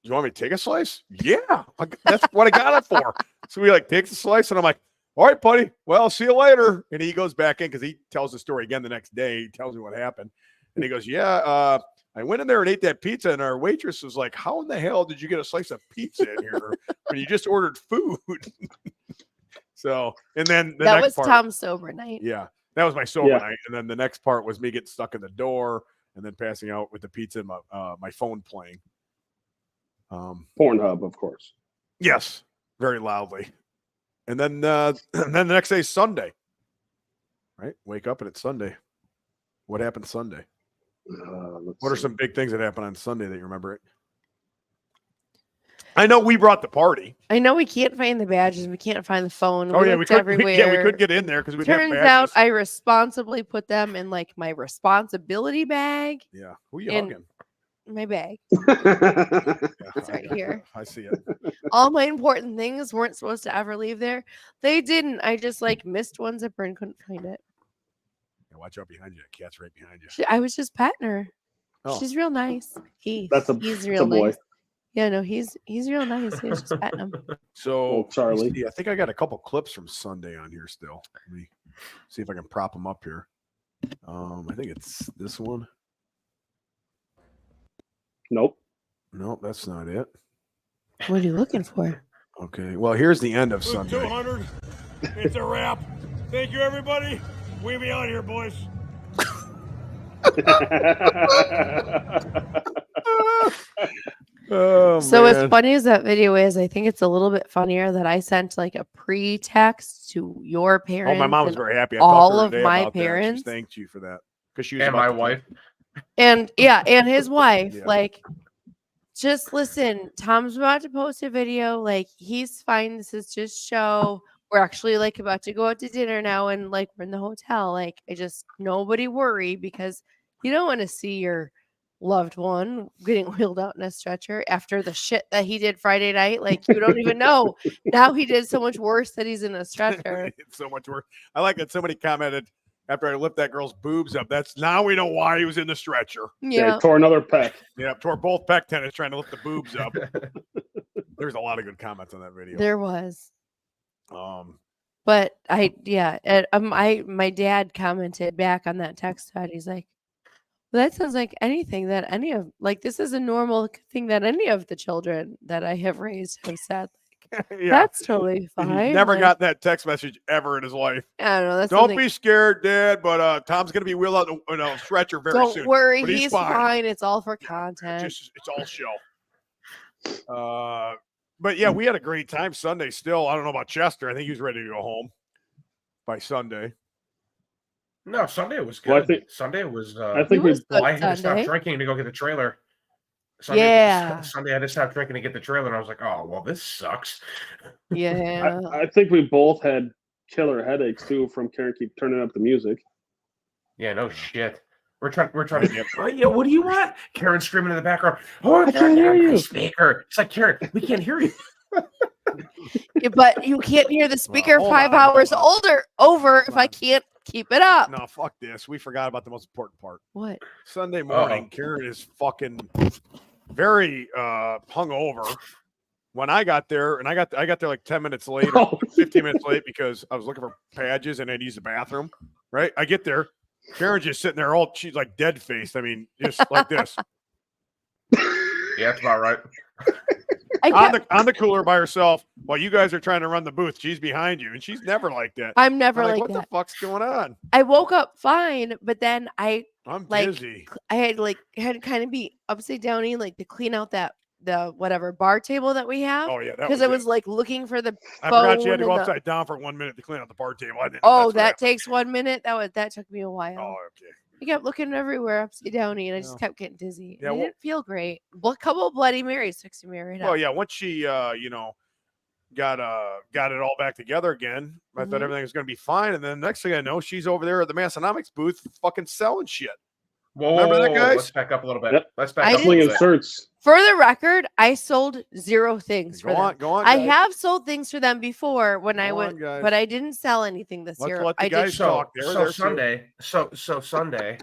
do you want me to take a slice? Yeah, that's what I got it for. So he takes a slice, and I'm like, all right, buddy. Well, see you later. And he goes back in because he tells the story again the next day. He tells me what happened. And he goes, yeah, I went in there and ate that pizza, and our waitress was like, how in the hell did you get a slice of pizza in here when you just ordered food? So, and then that was Tom's sober night. Yeah, that was my sober night. And then the next part was me getting stuck in the door and then passing out with the pizza and my phone playing. Pornhub, of course. Yes, very loudly. And then the next day is Sunday. Right? Wake up and it's Sunday. What happened Sunday? What are some big things that happened on Sunday that you remember it? I know we brought the party. I know we can't find the badges. We can't find the phone. Oh, yeah, we couldn't. Everywhere. We couldn't get in there because we turns out I responsibly put them in my responsibility bag. Yeah, who you hugging? My bag. It's right here. I see it. All my important things weren't supposed to ever leave there. They didn't. I just missed one zipper and couldn't find it. Yeah, watch out behind you. Cat's right behind you. I was just petting her. Oh. She's real nice. He's boy. real nice. Yeah, no, he's real nice. He was just petting him. So Charlie, I think I got a couple clips from Sunday on here still. Let me see if I can prop them up here. I think it's this one. Nope. Nope, that's not it. What are you looking for? Okay, well, here's the end of Booth Sunday. 200. It's a wrap. Thank you, everybody. We be out here, boys. Oh, So man. as funny as that video is, I think it's a little bit funnier that I sent like a pre-text to your parents. Oh, my mom was and very happy. I all talked to her of today my about that. She parents. thanked you for that because she was And about my to wife. And and his wife, Yeah. like, just listen, Tom's about to post a video. Like, he's fine. This is just show. We're actually like about to go out to dinner now, and like we're in the hotel. Like, nobody worry, because you don't want to see your loved one getting wheeled out in a stretcher after the shit that he did Friday night. Like, you don't even know. Now he did so much worse that he's in a stretcher. It's so much worse. I like that somebody commented after I lift that girl's boobs up. That's now we know why he was in the stretcher. Yeah. Tore another pec. Yeah, tore both pec tendons trying to lift the boobs up. There's a lot of good comments on that video. There was. But my dad commented back on that text thread. He's like, well, that sounds like anything that this is a normal thing that any of the children that I have raised have said. Yeah. That's totally He's fine. never Like, got that text message ever in his life. I don't know. That's Don't something- be scared, Dad, but Tom's going to be wheeled out in a stretcher very Don't soon. worry, But he's fine. It's all for content. It's all show. But yeah, we had a great time Sunday still. I don't know about Chester. I think he was ready to go home by Sunday. No, Sunday was good. Well, I think- Sunday was. I think we. Well, I had to Sunday. stop drinking to go get the trailer. Sunday, Yeah. Sunday I had to stop drinking to get the trailer, and I was like, "Oh, well, this sucks." Yeah. I think we both had killer headaches too from Karen keep turning up the music. Yeah, no shit. We're trying to get. Oh, yeah, what do you want? Karen screaming in the background. Oh, I can't hear you. Speaker. It's like, Karen, we can't hear you. Yeah, but you can't hear the speaker hold 5 on, hours hold over if Hold I on. can't keep it up. No, fuck this. We forgot about the most important part. What? Sunday morning, Uh-oh. Karen is fucking very hungover. When I got there, and I got there like 10 minutes late, or 15 minutes late because I was looking for badges and I'd use the bathroom. Right? I get there, Karen's just sitting there, she's like dead faced. I mean, just like this. Yeah, that's about right. On the cooler by herself while you guys are trying to run the booth. She's behind you, and she's never like that. I'm never I'm like what that. the fuck's going on? I woke up fine, but then I'm busy. I had to kind of be upside downy, like to clean out the whatever bar table that we have. Oh yeah, because I was like looking for the I forgot you had to phone go and the- upside down for 1 minute to clean out the bar table. that takes 1 minute. That took me a while. Oh, okay. I kept looking everywhere upside downy, and I just Yeah. kept getting dizzy. Yeah, I well- didn't feel great. A couple of Bloody Marys fixed me right Well, up. yeah. Once she, got it all back together again, I thought Mhm. everything was going to be fine. And then next thing I know, she's over there at the Massonomics booth, fucking selling shit. Whoa, Remember that, guys? Let's back up a little bit. Yep. Let's I back up a didn't little Slinging bit. shirts. For the record, I sold 0 things for them. Go on. I Guys. have sold things for them before when I Go went, on, guys. but I didn't sell anything this Let's year. let the I guys did. talk. So They're Sunday, so Sunday,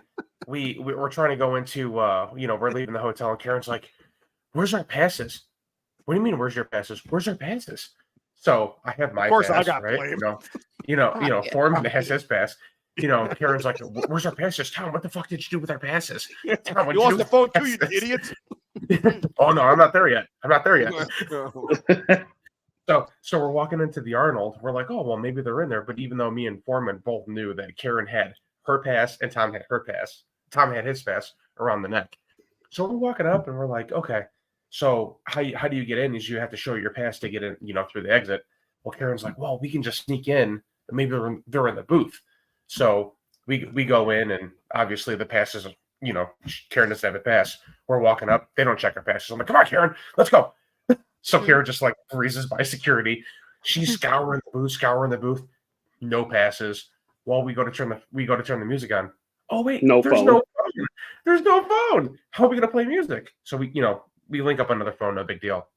we're trying to go into we're leaving the hotel, and Karen's like, "Where's our passes?" What do you mean? Where's your passes? Where's our passes? So I have my. Of course, pass, I got right? blamed. Yeah. Foreman has his pass. Karen's like, "Where's our passes, Tom? What the fuck did you do with our passes?" Tom, what You lost do the with phone our too, you passes? idiots. Oh no, I'm not there yet. So we're walking into the Arnold. We're like, oh well, maybe they're in there. But even though me and Foreman both knew that Karen had her pass and Tom had her pass, Tom had his pass around the neck. So we're walking up and we're like, okay, so how do you get in? Is you have to show your pass to get in, through the exit. Well, Karen's like, well, we can just sneak in. Maybe they're in the booth. So we go in, and obviously the passes, Karen doesn't have a pass. We're walking up. They don't check our passes. I'm like, come on, Karen, let's go. So Karen just like breezes by security. She's scouring the booth. No passes. Well, we go to turn the music on. Oh wait, No there's phone. no phone. There's no phone. How are we gonna play music? So we link up another phone. No big deal.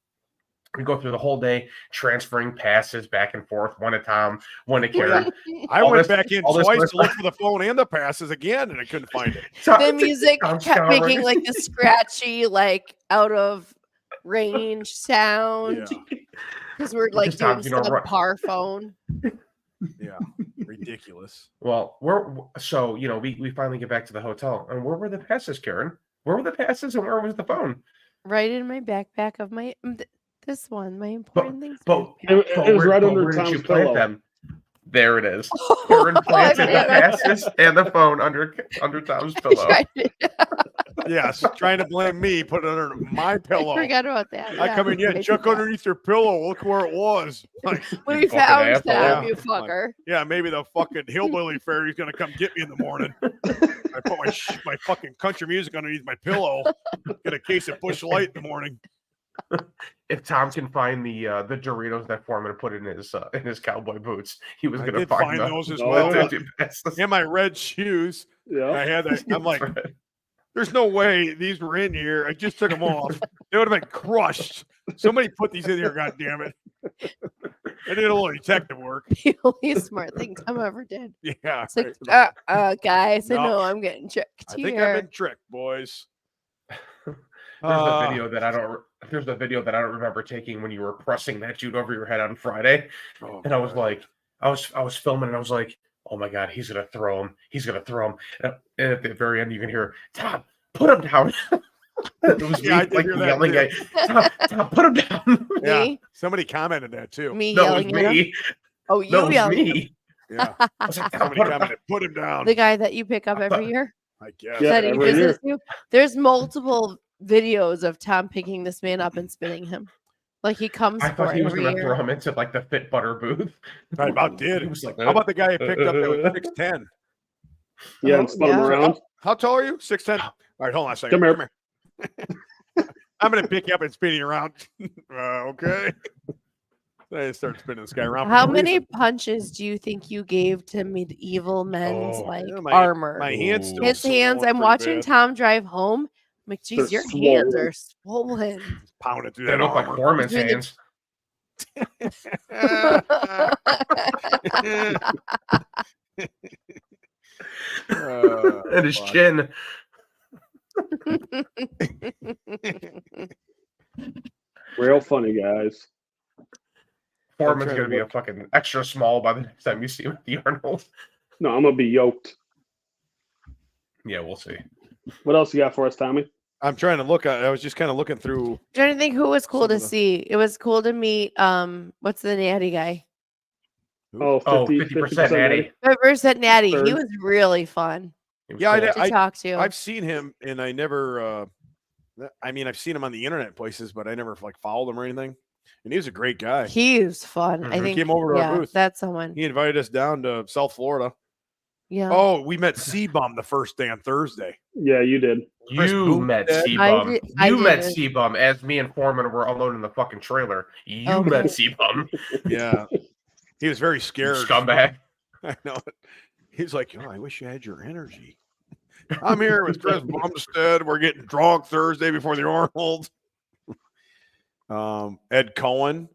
We go through the whole day transferring passes back and forth, one to Tom, one to Karen. I All went this- back in all this twice was- to look for the phone and the passes again, and I couldn't find it. The music I'm kept scouring. making like the scratchy, like out of range sound Yeah, because we're like doing Sometimes, right. subpar phone. yeah, ridiculous. Well, we finally get back to the hotel, and where were the passes, Karen? Where were the passes, and where was the phone? right in my backpack of my this one, my important things. But It was right under where did you Tom's plant pillow. them? There it is. Karen planted the damn it. fastest and the phone under Tom's pillow. Yes, trying to blame me, put it under my I pillow. forgot about that. I Yeah, come in, I did chuck that. underneath your pillow. Look where it was. Like, We fucking found asshole. them, Yeah. you fucker. yeah, maybe the fucking hillbilly fairy's gonna come get me in the morning. I put my fucking country music underneath my pillow. Get a case of Busch Light in the morning. If Tom can find the Doritos that Foreman put in his cowboy boots, he was I gonna did find find them. those as Oh, well. yeah. And my red shoes. Yeah. I had that. I'm like, there's no way these were in here. I just took them off. They would have been crushed. Somebody put these in here, God damn it. I did a little detective work. The only smart thing Tom ever did. Yeah. It's like, right. guys, I No. know I'm getting tricked I think here. I've been tricked, boys. There's a video that I don't. There's a video that I don't remember taking when you were pressing that jute over your head on Friday, and I was like, I was filming, and I was like, oh my god, he's gonna throw him. He's gonna throw him. And at the very end, you can hear Tom, put him down. It was Yeah, I me did like hear that yelling too. at Tom, put him down. Yeah. Me? Somebody commented that too. Me No, it was yelling at him. me. Oh, you No, it was yelling at him. me. Yeah. I was like, Tom, Somebody put him down. commented, put him down. The guy that you pick up every year I guess. Yeah, that he every visits you. There's multiple videos of Tom picking this man up and spinning him. Like he comes I for thought he was every gonna year. throw him into like the Fit Butter booth. I about did. He was like, How about the guy I picked up that was 6'10"? Yeah, Oh, and spun him yeah. around. How tall are you? 6'10"? All right, hold on a second. Come here. I'm going to pick you up and spin you around. Okay. I start spinning this guy around. for How no many reason. punches do you think you gave to medieval men's Oh, like Yeah, armor? My hands still His hands. swollen I'm pretty watching bad. Tom drive home. I'm like, geez, They're your hands swollen. are swollen. Pounding through they that look like armor. Foreman's Between the- hands. And his fuck. chin. Real funny, guys. Foreman's trying gonna to be a look. fucking extra small by the next time you see him at the Arnold. No, I'm gonna be yoked. Yeah, we'll see. What else you got for us, Tommy? I'm trying to look. I was just kind of looking through. Trying to think who was cool Some to of the- see. It was cool to meet what's the natty guy? Oh, 50% natty. 50% natty. He Third. was really fun He was Yeah, I cool. did- to talk to. I've seen him, and I never. I mean, I've seen him on the internet places, but I never like followed him or anything. And he was a great guy. He was fun. I Mhm. think Came over to our yeah, booth. that's someone. He invited us down to South Florida. Yeah. Oh, we met C-Bum the first day on Thursday. Yeah, you did. Chris You Boone met said- C-Bum. I You met didn't. C-Bum as me and Foreman were unloading the fucking trailer. You Okay. met C-Bum. Yeah, he was very scared. Scumbag. I know it. He's like, oh, I wish you had your energy. I'm here with Chris Bumstead. We're getting drunk Thursday before the Arnold. Ed Cohen.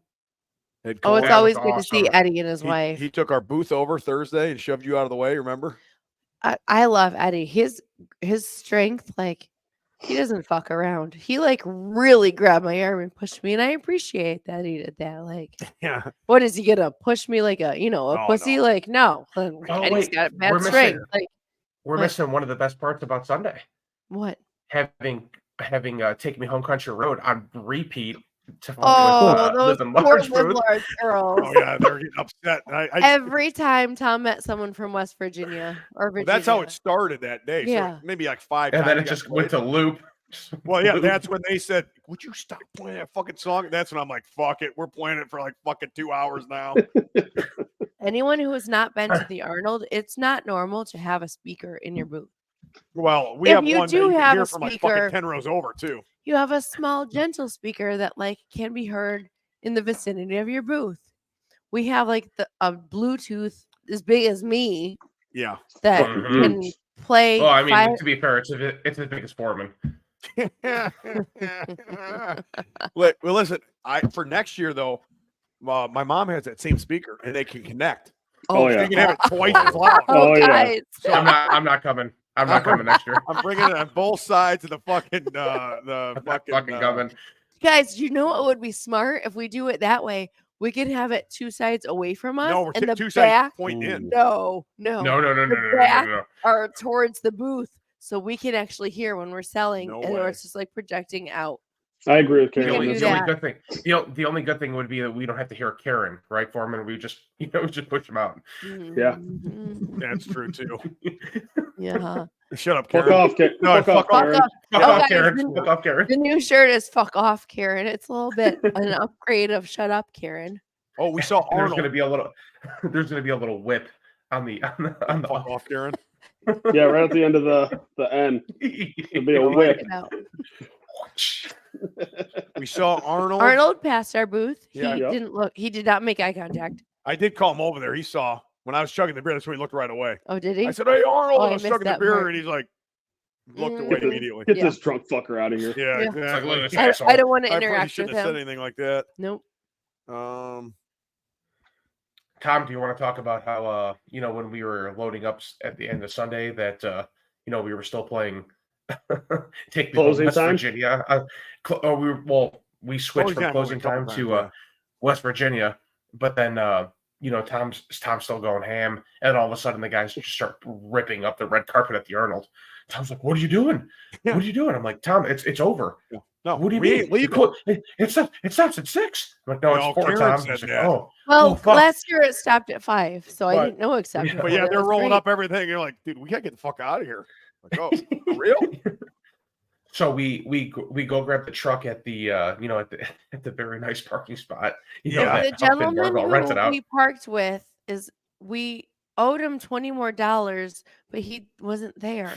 Ed Oh, Cohen. it's That always was good to see awesome. Eddie and his wife. He took our booth over Thursday and shoved you out of the way. Remember? I love Eddie. His strength, like he doesn't fuck around. He like really grabbed my arm and pushed me, and I appreciate that he did that. Like, Yeah. what is he gonna push me like a Oh, pussy? no. Like, no. Then Oh, Eddie's wait, got we're bad missing- strength. Like, We're What? missing one of the best parts about Sunday. what? Having Take Me Home Country Road on repeat to Oh, Live those in poor Large Live booth. Large girls. Oh yeah, they're getting upset. Every time Tom met someone from West Virginia or Well, Virginia. that's how it started that day. Yeah. So maybe like 5 And times. then it got just played. went to loop. Well, yeah, Loop. that's when they said, "Would you stop playing that fucking song?" That's when I'm like, "Fuck it, we're playing it for like fucking 2 hours now." Anyone who has not been to the Arnold, it's not normal to have a speaker in your booth. Well, we If have you one do that you can have hear a from like speaker- fucking 10 rows over too. You have a small, gentle speaker that like can be heard in the vicinity of your booth. We have like a Bluetooth as big as me Yeah. that Fucking can huge. play. Well, I mean, five- to be fair, it's as big as Foreman. Well, listen, for next year though, my mom has that same speaker and they can connect. Oh, So yeah. you can have it twice as loud. Oh, yeah. guys. I'm not coming. I'm not coming next year. I'm bringing it on both sides of the fucking the I'm not fucking fucking coming. Guys, you know what would be smart if we do it that way? We could have it two sides away from us, No, we're and the two back. sides pointing in. No, No, no, no, no, The no, no, no, back no. are towards the booth, so we can actually hear when we're selling, No and way. it's just like projecting out. I agree with The Karen. only, on do this the one. only good thing, the only good thing would be that we don't have to hear Karen, right, Foreman? We just, just push him out. Yeah. Mhm. That's true too. Yeah. Shut up, Fuck Karen. off, Karen. No, Fuck off, fuck off. Karen. Fuck Fuck Oh, off, guys, Karen. the- Fuck off, Karen. The new shirt is "Fuck Off, Karen." It's a little bit an upgrade of "Shut Up, Karen." Oh, we saw There's Arnold. gonna be a little. There's gonna be a little whip on the Fuck off, Karen. Yeah, right at the end of the N. It'll be a whip. Get out. We saw Arnold. Arnold passed our booth. He Yeah. Yep. didn't look. He did not make eye contact. I did call him over there. He saw when I was chugging the beer. That's when he looked right away. Oh, did he? I said, "Hey, Arnold!" Oh, I I was missed chugging the that beer, part. and he's like, looked Mm. away Get this- immediately. Get Yeah. this drunk fucker out of here. Yeah, Yeah. It's like, exactly. look at this I asshole. don't want to I probably interact with shouldn't have said him. anything like that. Nope. Tom, do you want to talk about how when we were loading up at the end of Sunday that we were still playing Take Me Home Closing West time? Virginia? We switched from closing time to West Virginia, but then Tom's still going ham, and all of a sudden the guys just start ripping up the red carpet at the Arnold. Tom's like, "What are you doing? Yeah. What are you doing?" I'm like, "Tom, it's over." No, What do you we mean? ain't legal. It stops at 6. I'm like, no, No, it's 4, Karen Tom. said He's like, that. oh. Well, fuck. last year it stopped at 5, so I But- didn't know acceptable. But yeah, That they're was rolling great. up everything. You're like, dude, we gotta get the fuck out of here. Like, oh, for real? So we go grab the truck at the at the very nice parking spot. Yeah. that The Huck Finn gentleman Barbell rented who out. we parked with we owed him $20 more, but he wasn't there.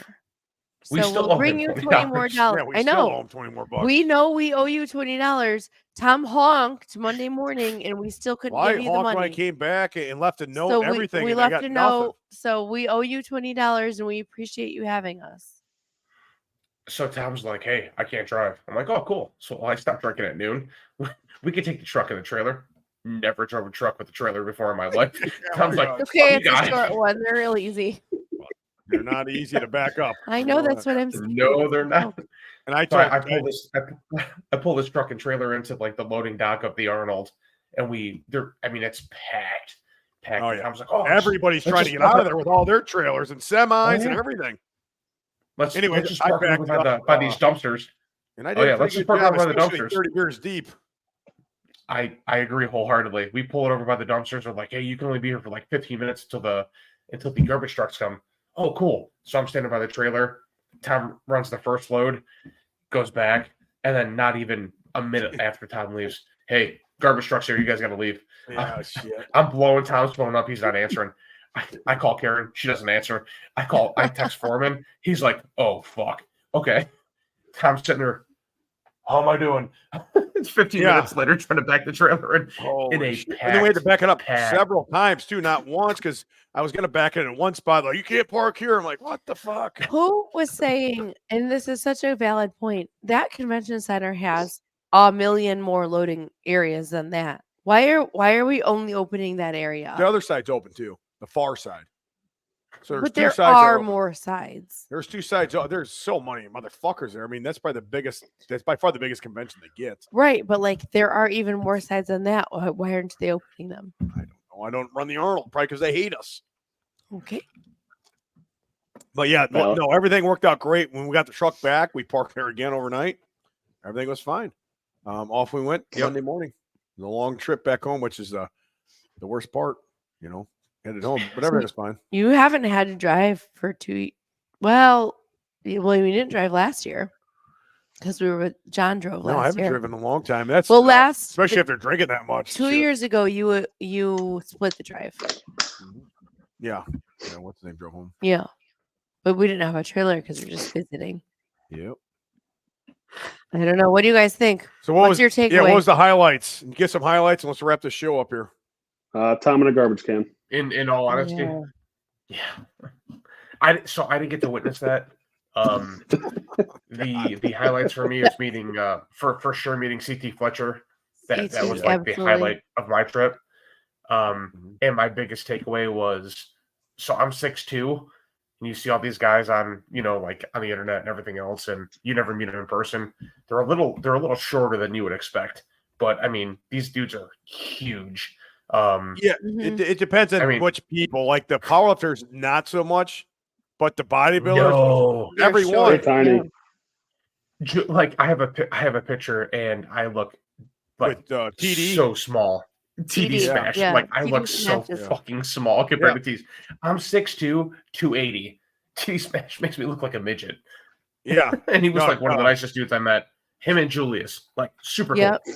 We So still we'll owe bring him you $20. $20 more. Yeah, we I still owe know. him 20 more bucks. We know we owe you $20. Tom honked Monday morning, and we still couldn't Well, I give you the honked money. when I came back and left a note, so and everything. we and I left got a nothing. note. So we owe you $20, and we appreciate you having us. So Tom's like, "Hey, I can't drive." I'm like, "Oh, cool." So I stopped drinking at noon. We could take the truck and the trailer. Never drove a truck with a trailer before in my life. Tom's like, Okay, "You it's a guys." short one. They're real easy. They're not easy to back up. I know that's what I'm saying. No, they're not. And I So told I pull this truck and trailer into like the loading dock of the Arnold, and it's packed. Oh, yeah. I was like, "Oh, everybody's let's trying to just get out park of there with all their trailers and semis and yeah. everything. let's Anyway, just I park over backed up, by these dumpsters." And I Oh, did yeah, a let's pretty just good park job, over by the especially dumpsters. 30 beers deep. I agree wholeheartedly. We pull it over by the dumpsters. We're like, "Hey, you can only be here for like 15 minutes until the garbage trucks come." Oh, cool. So I'm standing by the trailer. Tom runs the first load, goes back, and then not even a minute after Tom leaves, "Hey, garbage truck's here. You guys got to leave." Yeah, shit. I'm blowing Tom's phone up. He's not answering. I call Karen. She doesn't answer. I text Foreman. He's like, "Oh, fuck. Okay." Tom's sitting there. "How am I doing?" It's 15 Yeah. minutes later trying to back the trailer in Holy a shit. And then we had to back it up packed- several times too, not once, because I was going to back it in one spot. Like, you can't park here. I'm like, what the fuck? Who was saying, and this is such a valid point, that convention center has a million more loading areas than that. Why are we only opening that area? The other side's open too, the far side. So there's But two there sides are open. more sides. There's two sides. Oh, there's so many motherfuckers there. I mean, that's by far the biggest convention they get. Right, but like there are even more sides than that. Why aren't they opening them? I don't know. I don't run the Arnold, probably because they hate us. Okay. But yeah, Well- no, everything worked out great. When we got the truck back, we parked there again overnight. Everything was fine. Off we went Monday morning. The long trip back home, which is the worst part, headed home. But everything was fine. You haven't had to drive for 2 well, we didn't drive last year because John drove last No, I haven't year. driven in a long time. That's Well, especially after drinking that much. 2 Shit. years ago, you split the drive. Yeah. What's the name drove home? Yeah, but we didn't have a trailer because we're just visiting. Yep. I don't know. What do you guys think? So What's was your takeaway? Yeah, what was the highlights? Get some highlights and let's wrap the show up here. Tom in a garbage can. In all honesty, yeah. I didn't get to witness that. The highlights for me is meeting for sure meeting CT Fletcher. That was CT, like the absolutely. highlight of my trip. And my biggest takeaway was, so I'm 6'2", and you see all these guys on like on the internet and everything else, and you never meet them in person. They're a little shorter than you would expect, but I mean these dudes are huge. Yeah, Mhm. it depends on which people. Like the powerlifters, not so much, but the bodybuilders, No. They're everyone. short. They're tiny. Yeah. Like I have a picture, and I look like With TD. so small. TD TD, smash. yeah. Like I TD look so smashes. fucking small compared to TD. I'm 6'2", 280. TD smash makes me look like a midget. Yeah. And he was No, like one of the nicest dudes I met. Him and Julius, like super Yep. cool.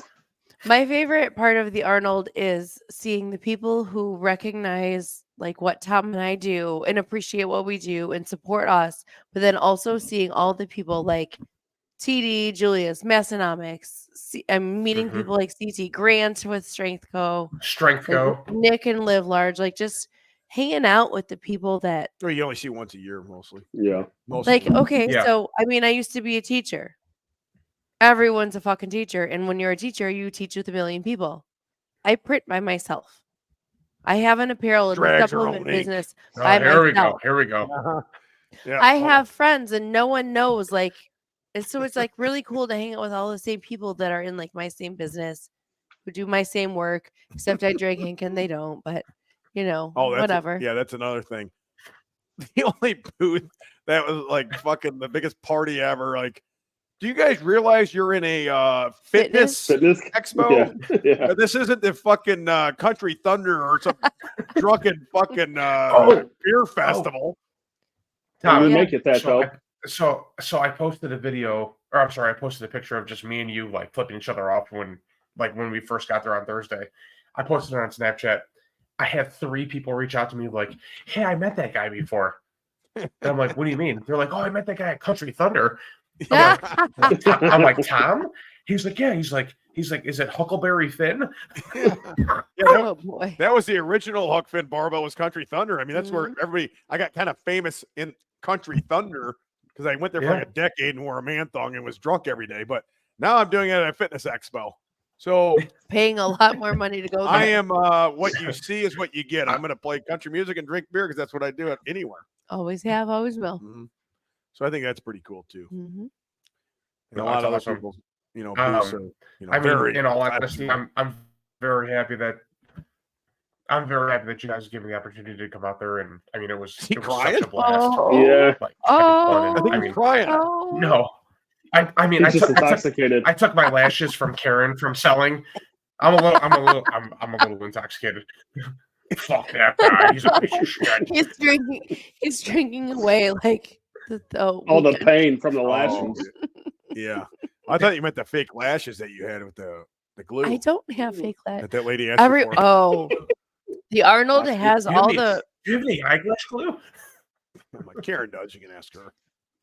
My favorite part of the Arnold is seeing the people who recognize like what Tom and I do and appreciate what we do and support us, but then also seeing all the people like TD, Julius, Massonomics. I'm meeting Mhm. people like CT Grant with Strength Co. Strength like go. Nick and Live Large, like just hanging out with the people that Well, you only see once a year mostly. Yeah. Most like, of them. okay, Yeah. so I mean, I used to be a teacher. Everyone's a fucking teacher. And when you're a teacher, you teach with a million people. I print by myself. I have an apparel and Drags her supplement own ink. business Oh, by here we go. myself. Here we go. Uh-huh. Yeah. I have friends and no one knows. Like, and so it's like really cool to hang out with all the same people that are in like my same business, who do my same work, except I drink ink and they don't. But you know, Oh, whatever. that's another thing. The only booth that was like fucking the biggest party ever. Like, do you guys realize you're in a fitness Fitness. expo? Yeah. Yeah. This isn't the fucking Country Thunder or some drunken fucking beer festival. Tom, Tom, you yeah. make it that though. So I posted a video, or I'm sorry, I posted a picture of just me and you like flipping each other off when we first got there on Thursday. I posted it on Snapchat. I had 3 people reach out to me like, "Hey, I met that guy before." And I'm like, "What do you mean?" They're like, "Oh, I met that guy at Country Thunder." I'm like, "Tom?" He's like, "Yeah." He's like, "Is it Huckleberry Finn?" Yeah, Oh boy. that was the original Huck Finn barbell was Country Thunder. I mean, that's where Mm-hmm. I got kind of famous in Country Thunder because I went there for like a decade and wore a man thong and was drunk every day. But now I'm doing it at a fitness expo. So Paying a lot more money to go there. I am what you see is what you get. I'm going to play country music and drink beer because that's what I do anywhere. Always have, always will. Mm-hmm. So I think that's pretty cool too. Mm-hmm. And a lot of other awesome. people, booths are, I mean, very. in all honesty, I'm very happy that you guys gave me the opportunity to come out there, and I mean, it was such a blast. Yeah. Like, Oh. I think he's crying. Oh. no, I mean, He's just intoxicated. I took my lashes from Karen from selling. I'm a little intoxicated. Fuck that guy. He's a piece of shit. He's drinking away like all the pain from the lashes. Yeah. I thought you meant the fake lashes that you had with the glue. I don't have fake lashes. That lady asked you for. Oh, the Arnold has all the. Do you have any eyelash glue? I'm like, Karen does. You can ask her.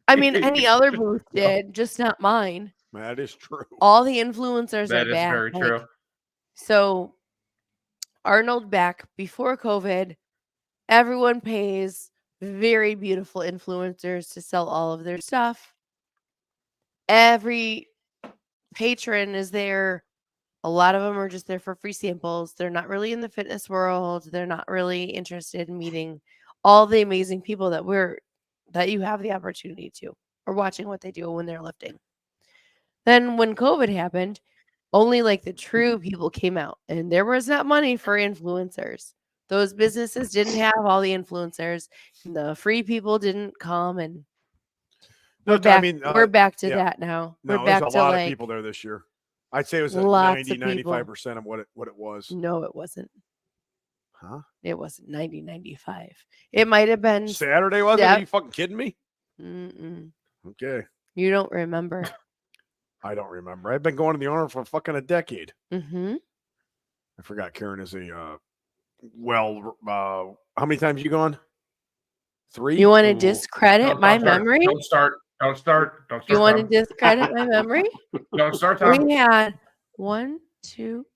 I mean, any other booth did, just not mine. That is true. All the influencers That are is back. very true. So, Arnold back before COVID. Everyone pays very beautiful influencers to sell all of their stuff. Every patron is there. A lot of them are just there for free samples. They're not really in the fitness world. They're not really interested in meeting all the amazing people that you have the opportunity to, or watching what they do when they're lifting. Then when COVID happened, only like the true people came out, and there was not money for influencers. Those businesses didn't have all the influencers. And the free people didn't come, and we're back to that now. No, We're back there's to a lot like of people there this year. I'd say it was lots 90, of people. 95% of what it was. No, it wasn't. Huh? It wasn't 90, 95. It might have been Saturday, wasn't it? Are you fucking kidding me? Mm-mm. Okay. You don't remember. I don't remember. I've been going to the owner for fucking a decade. Mm-hmm. I forgot Karen is a how many times you gone? 3? You want to discredit my memory? Don't start. You want to discredit my memory? Don't start, Tom. We had 1, 2.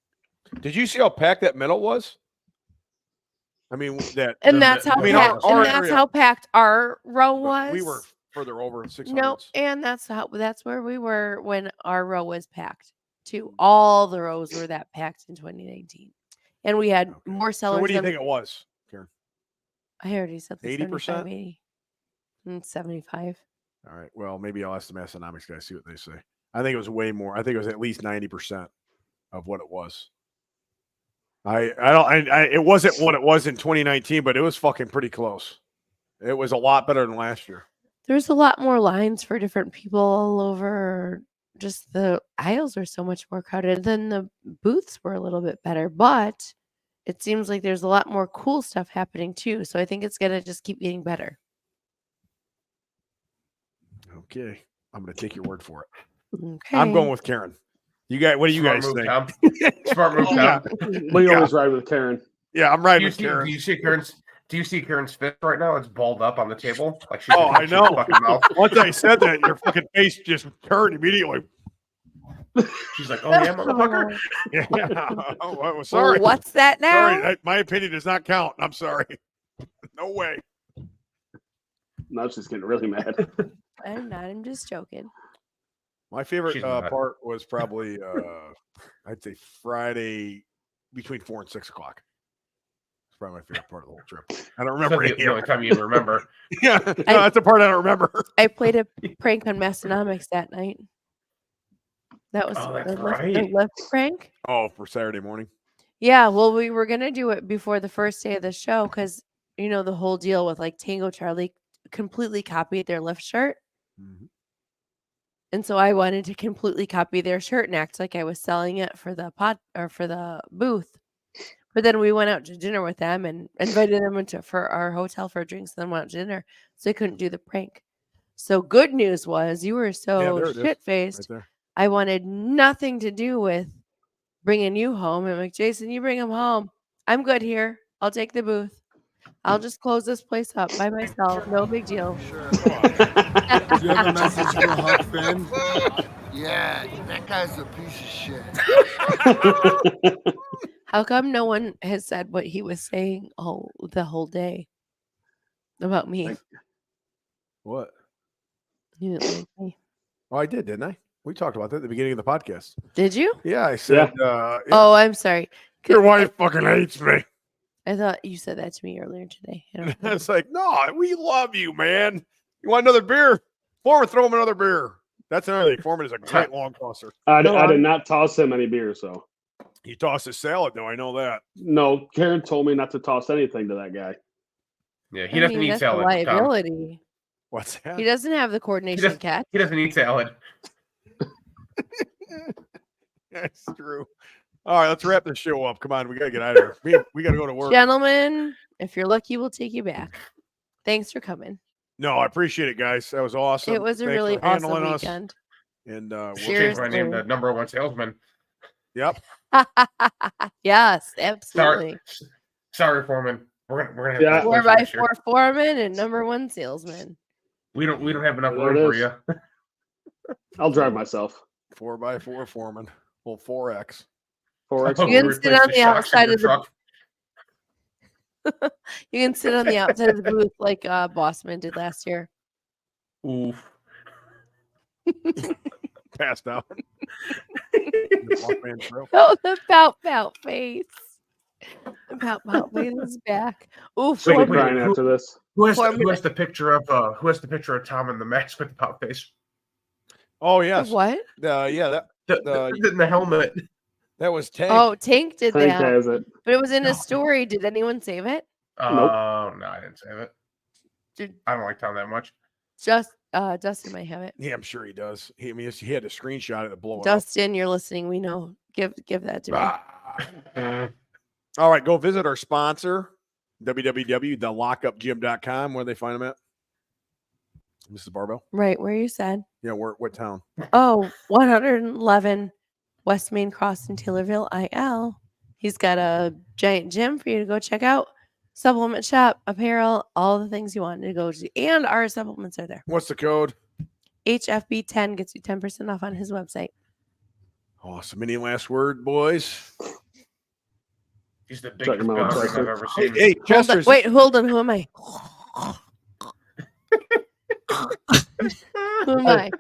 Did you see how packed that middle was? I mean, that's how packed our row was. We were further over in 600. No, and that's where we were when our row was packed too. All the rows were that packed in 2019, and we had more sellers. So what do you think it was, Karen? I already said 80%, 80, 75. All right. Well, maybe I'll ask the Massonomics guys, see what they say. I think it was way more. I think it was at least 90% of what it was. It wasn't what it was in 2019, but it was fucking pretty close. It was a lot better than last year. There's a lot more lines for different people all over. Just the aisles are so much more crowded. Then the booths were a little bit better, but it seems like there's a lot more cool stuff happening too. So I think it's gonna just keep getting better. Okay. I'm going to take your word for it. Okay. I'm going with Karen. You guys, what do you Smart guys move, think? Tom. Smart move, Yeah. Tom. We Yeah. always ride with Karen. Yeah, I'm Do riding you with see? Karen. Do you see Karen's fist right now? It's balled up on the table. Like she's Oh, I know. Fucking mouth. Once I said that, your fucking face just turned immediately. She's like, "Oh yeah, motherfucker." Yeah. Oh, Well, sorry. what's that now? Sorry. My opinion does not count. I'm sorry. No way. Now she's getting really mad. I'm not. I'm just joking. My favorite She's not. part was probably, I'd say Friday between 4 and 6 o'clock. It's probably my favorite part of the whole trip. I don't remember That's any the of only it. time you remember. Yeah, no, that's the part I don't remember. I played a prank on Massonomics that night. That was Oh, that's the right. lift prank. Oh, for Saturday morning. Yeah, well, we were gonna do it before the first day of the show because the whole deal with like Tango Charlie completely copied their lift shirt, Mhm. and so I wanted to completely copy their shirt and act like I was selling it for the for the booth. But then we went out to dinner with them and invited them for our hotel for drinks. Then went out to dinner, so I couldn't do the prank. So good news was you were so there it is, shit faced. Right there. I wanted nothing to do with bringing you home. I'm like, Jason, you bring him home. I'm good here. I'll take the booth. I'll just close this place up by myself. No big deal. Do you have a message for Huck Finn? Yeah, that guy's a piece of shit. How come no one has said what he was saying the whole day about me? What? You didn't like me. Oh, I did, didn't I? We talked about that at the beginning of the podcast. Did you? Yeah, I said, Oh, I'm sorry. your wife fucking hates me. I thought you said that to me earlier today. I don't know. It's like, no, we love you, man. You want another beer? Foreman, throw him another beer. That's another thing. Foreman is a great long tosser. I did not toss him any beer, so. He tossed his salad, though. I know that. No, Karen told me not to toss anything to that guy. Yeah, he doesn't eat that's salad. a liability. What's that? He doesn't have the coordination catch. He doesn't eat salad. That's true. All right, let's wrap this show up. Come on, we got to get out of here. We got to go to work. Gentlemen, if you're lucky, we'll take you back. Thanks for coming. No, I appreciate it, guys. That was awesome. It was a Thanks really for handling awesome us. weekend. And We'll Cheers. change my name to number one salesman. Yep. Yes, absolutely. Sorry, Foreman. We're gonna have 4x4 foreman and number one salesman. We don't have enough There it room for is. you. I'll drive myself. 4x4 Foreman. Well, 4X. 4X. You can Replace sit on the shocks in outside your of the truck. You can sit on the outside of the booth like Bossman did last year. Oof. Passed out. Oh, the pout face. The pout face is back. Ooh, She'll be Wait, crying who- after this. Who has the picture of Tom in the mask with the pop face? Oh, yes. What? Yeah, In the helmet. that was Tank. Oh, Tank did Tank that. has it. But it was in a story. Did anyone save it? Nope. No, I didn't save it. Did I don't like Tom that much. Dustin might have it. Yeah, I'm sure he does. He had a screenshot of it blowing up. Dustin, you're listening. We know. Give that to me. All right, go visit our sponsor, www.thelockupgym.com. Where they find them at? Mrs. Barbell? Right where you said. Yeah, what town? Oh, 111 West Main Cross in Taylorville, IL. He's got a giant gym for you to go check out. Supplement shop, apparel, all the things you want to go to. And our supplements are there. What's the code? HFB10 gets you 10% off on his website. Awesome. Any last word, boys? He's the Check biggest him out, bastard I've Chester. ever Hey, seen. hey, Chester's. Hold on. Who am I? Who am I?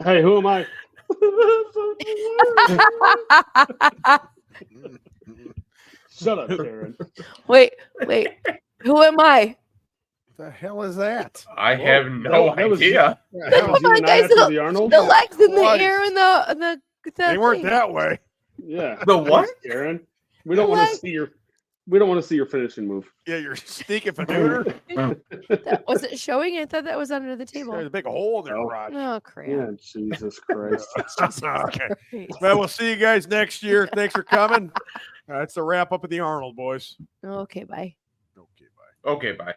Hey, who am I? Shut up, Karen. Wait. Who am I? What the hell is that? I have no that was- idea. That was you on, and I guys, after the Arnold? The legs in the Christ. air and the They weren't thing. that way. Yeah. The what? Karen. We don't want to What? see your We don't want to see your finishing move. Yeah, you're sneaking for neuter. Was it showing? I thought that was under the There's table. a big hole in their Oh. crotch. Oh crap! Yeah, Jesus Christ. Jesus Okay. Christ. Well, we'll see you guys next year. Thanks for coming. That's the wrap up of the Arnold, boys. Okay, bye. Okay, bye. Okay, bye.